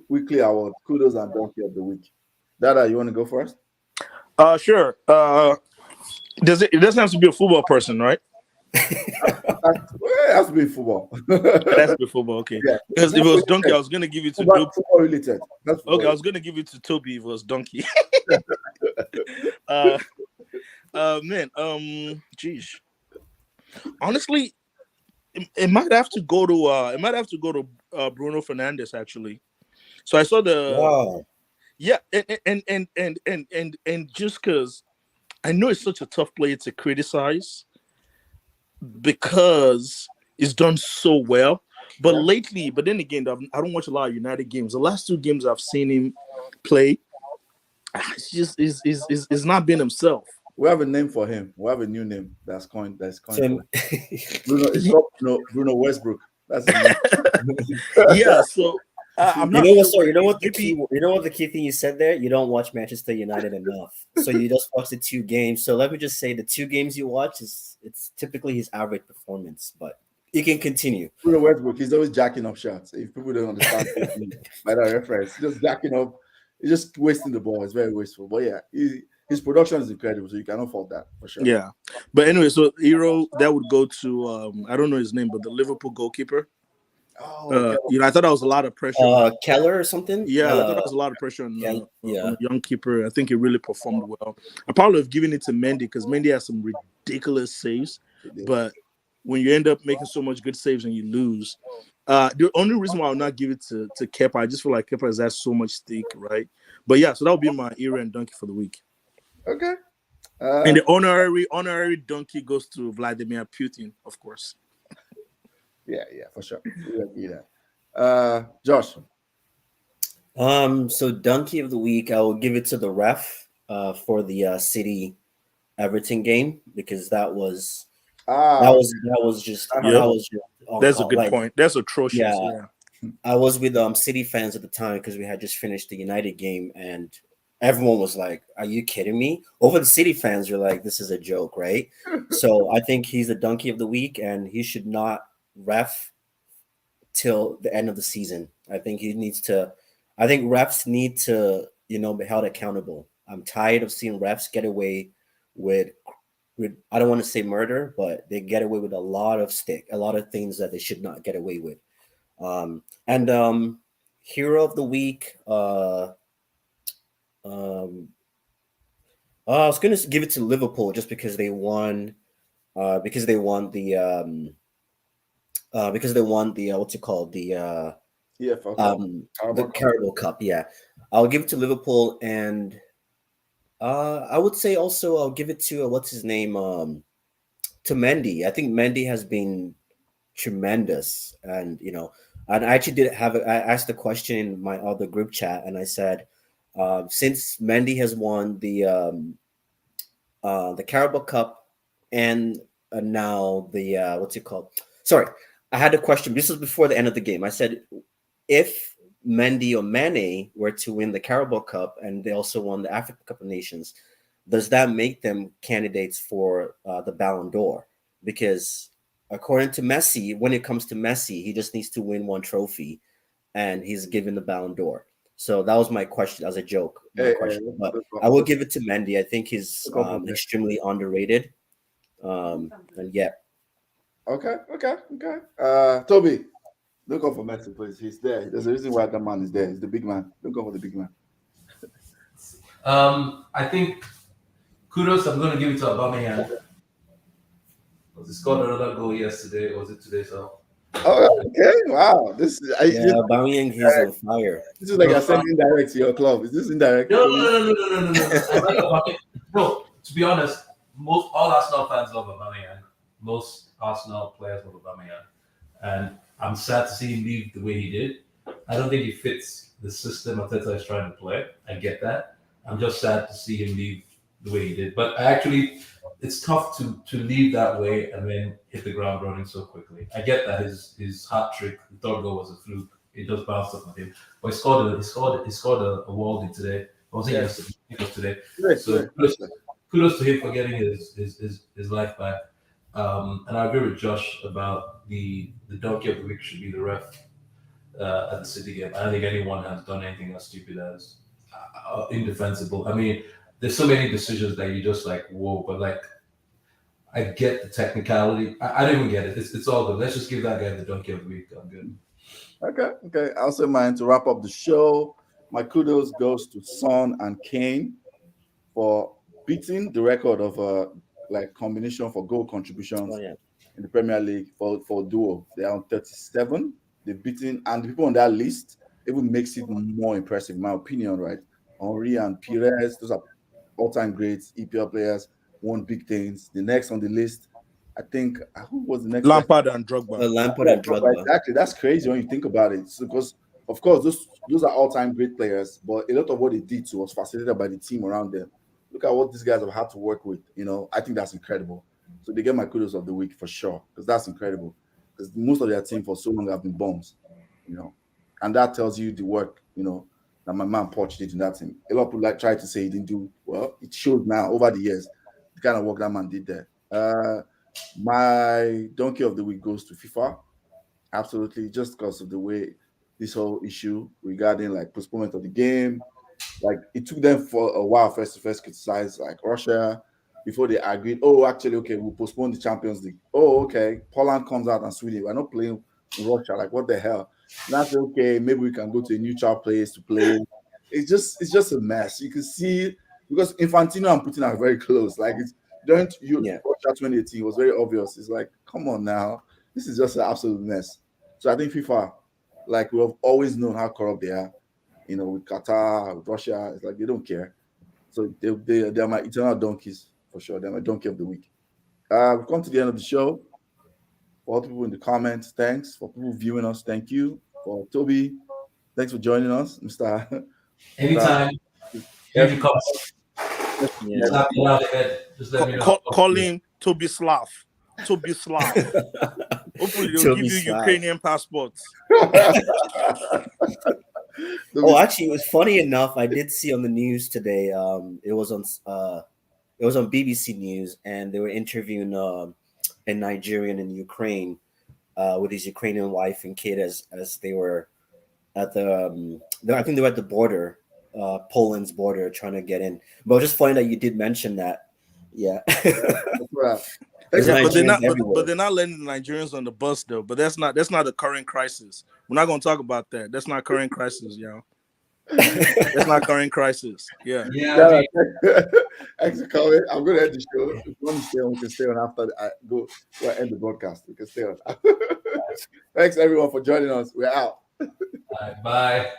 weekly award, kudos and donkey of the week. Dada, you want to go first? Sure. It doesn't have to be a football person, right? It has to be football. It has to be football, okay. Yeah. Because if it was donkey, I was gonna give it to football related. That's football. Okay, I was gonna give it to Toby if it was donkey. Geez. Honestly, it might have to go to Bruno Fernandes actually. So I saw and just because I know it's such a tough player to criticize because it's done so well. But lately, but then again, I don't watch a lot of United games. The last 2 games I've seen him play, it's just is not been himself. We have a name for him. We have a new name that's coined. So, Bruno. It's called Bruno Westbrook. That's his name. Yeah. So I'm not. You know what the key thing you said there? You don't watch Manchester United enough, so you just watch the 2 games. So let me just say, the 2 games you watch it's typically his average performance, but you can continue. Bruno Westbrook, he's always jacking up shots. If people don't understand by that reference, just jacking up, he's just wasting the ball. It's very wasteful. But yeah, his production is incredible, so you cannot fault that for sure. Yeah, but anyway, so hero that would go to I don't know his name, but the Liverpool goalkeeper. Oh, I thought that was a lot of pressure. Keller or something. Yeah, I thought that was a lot of pressure on a young keeper. I think he really performed well. I probably have given it to Mendy because Mendy has some ridiculous saves, but when you end up making so much good saves and you lose, the only reason why I'll not give it to Kepa, I just feel like Kepa has so much stake, right? But yeah, so that would be my era and donkey for the week. Okay. And the honorary donkey goes to Vladimir Putin, of course. Yeah, for sure. Yeah. Josh. So donkey of the week, I will give it to the ref for the City Everton game because that was just that's a good point. That's atrocious. Yeah. I was with City fans at the time because we had just finished the United game and everyone was like, "Are you kidding me?" Over the City fans, you're like, "This is a joke, right?" So I think he's the donkey of the week, and he should not ref till the end of the season. I think refs need to, be held accountable. I'm tired of seeing refs get away with I don't want to say murder, but they get away with a lot of things that they should not get away with. Hero of the week. I was gonna give it to Liverpool just because they won. Because they won the what's it called, the Carabao Cup. Yeah, I'll give it to Liverpool, and I would say also I'll give it to what's his name, to Mendy. I think Mendy has been tremendous, and and I actually I asked the question in my other group chat, and I said, since Mendy has won the Carabao Cup and now the what's it called? Sorry, I had a question. This was before the end of the game. I said, if Mendy or Mane were to win the Carabao Cup and they also won the African Cup of Nations, does that make them candidates for the Ballon d'Or? Because according to Messi, when it comes to Messi, he just needs to win 1 trophy and he's given the Ballon d'Or. So that was my question as a joke. But I will give it to Mendy. I think he's extremely underrated. And yeah. Okay. Toby, don't go for Messi, please. He's there. There's a reason why that man is there. He's the big man. Don't go for the big man. I think kudos. I'm going to give it to Aubameyang. He scored another goal yesterday. Or was it today? So. Oh, okay. Wow. Aubameyang, he's on fire. This is like you're sending indirect to your club. Is this indirect? No. No. To be honest, all Arsenal fans love Aubameyang. Most Arsenal players love Aubameyang, and I'm sad to see him leave the way he did. I don't think he fits the system Arteta is trying to play. I get that. I'm just sad to see him leave the way he did. But it's it's tough to leave that way and then hit the ground running so quickly. I get that his hat trick, the third goal was a fluke. It just bounced off of him, but he scored a worldie today. I was yesterday. It was today. So kudos to him for getting his life back. And I agree with Josh about the donkey of the week should be the ref at the City game. I don't think anyone has done anything as stupid as indefensible. I mean, there's so many decisions that you just like, whoa, but like, I get the technicality. I don't even get it. It's all good. Let's just give that guy the donkey of the week. I'm good. Okay. I'll say mine to wrap up the show. My kudos goes to Son and Kane for beating the record of like combination for goal contributions in the Premier League for duo. They are on 37. They've beaten, and the people on that list even makes it more impressive, in my opinion, right? Henry and Pires, those are all-time greats, EPL players, won big things. The next on the list, I think, who was the next? Lampard and Drogba. Lampard and Drogba. Exactly. That's crazy when you think about it. So, because, of course, those are all-time great players, but a lot of what they did was facilitated by the team around them. Look at what these guys have had to work with. I think that's incredible. So they get my kudos of the week for sure, because that's incredible. Because most of their team for so long have been bombs, and that tells you the work, that my man Poch did in that team. A lot of people try to say he didn't do well. It showed now over the years the kind of work that man did there. My donkey of the week goes to FIFA, absolutely, just because of the way this whole issue regarding like postponement of the game. Like it took them for a while first to criticize like Russia before they agreed. Oh, actually, okay, we'll postpone the Champions League. Oh, okay. Poland comes out and Sweden. We're not playing in Russia. Like what the hell? That's okay. Maybe we can go to a neutral place to play. It's just a mess. You can see because Infantino and Putin are very close. Like it's Russia 2018 was very obvious. It's like, come on now, this is just an absolute mess. So I think FIFA, like we have always known how corrupt they are. With Qatar, with Russia, it's like they don't care. So they're my eternal donkeys for sure. They're my donkey of the week. We've come to the end of the show. For all people in the comments, thanks. For people viewing us, thank you. For Toby, thanks for joining us, Mr. Anytime. Here you come. Just let me know. Call him Toby Slav. Toby Slav. Hopefully they'll give you Ukrainian passports. Oh, actually, it was funny enough. I did see on the news today. It was on BBC News, and they were interviewing a Nigerian in Ukraine with his Ukrainian wife and kid as they were at the. I think they were at the border, Poland's border, trying to get in. But just funny that you did mention that. Yeah. But they're not letting the Nigerians on the bus though. But that's not the current crisis. We're not going to talk about that. That's not current crisis, y'all. That's not current crisis. Yeah. Thanks for coming. I'm going to end the show. If you want to stay on, we can stay on after I go end the broadcast. We can stay on. Thanks everyone for joining us. We're out. Bye.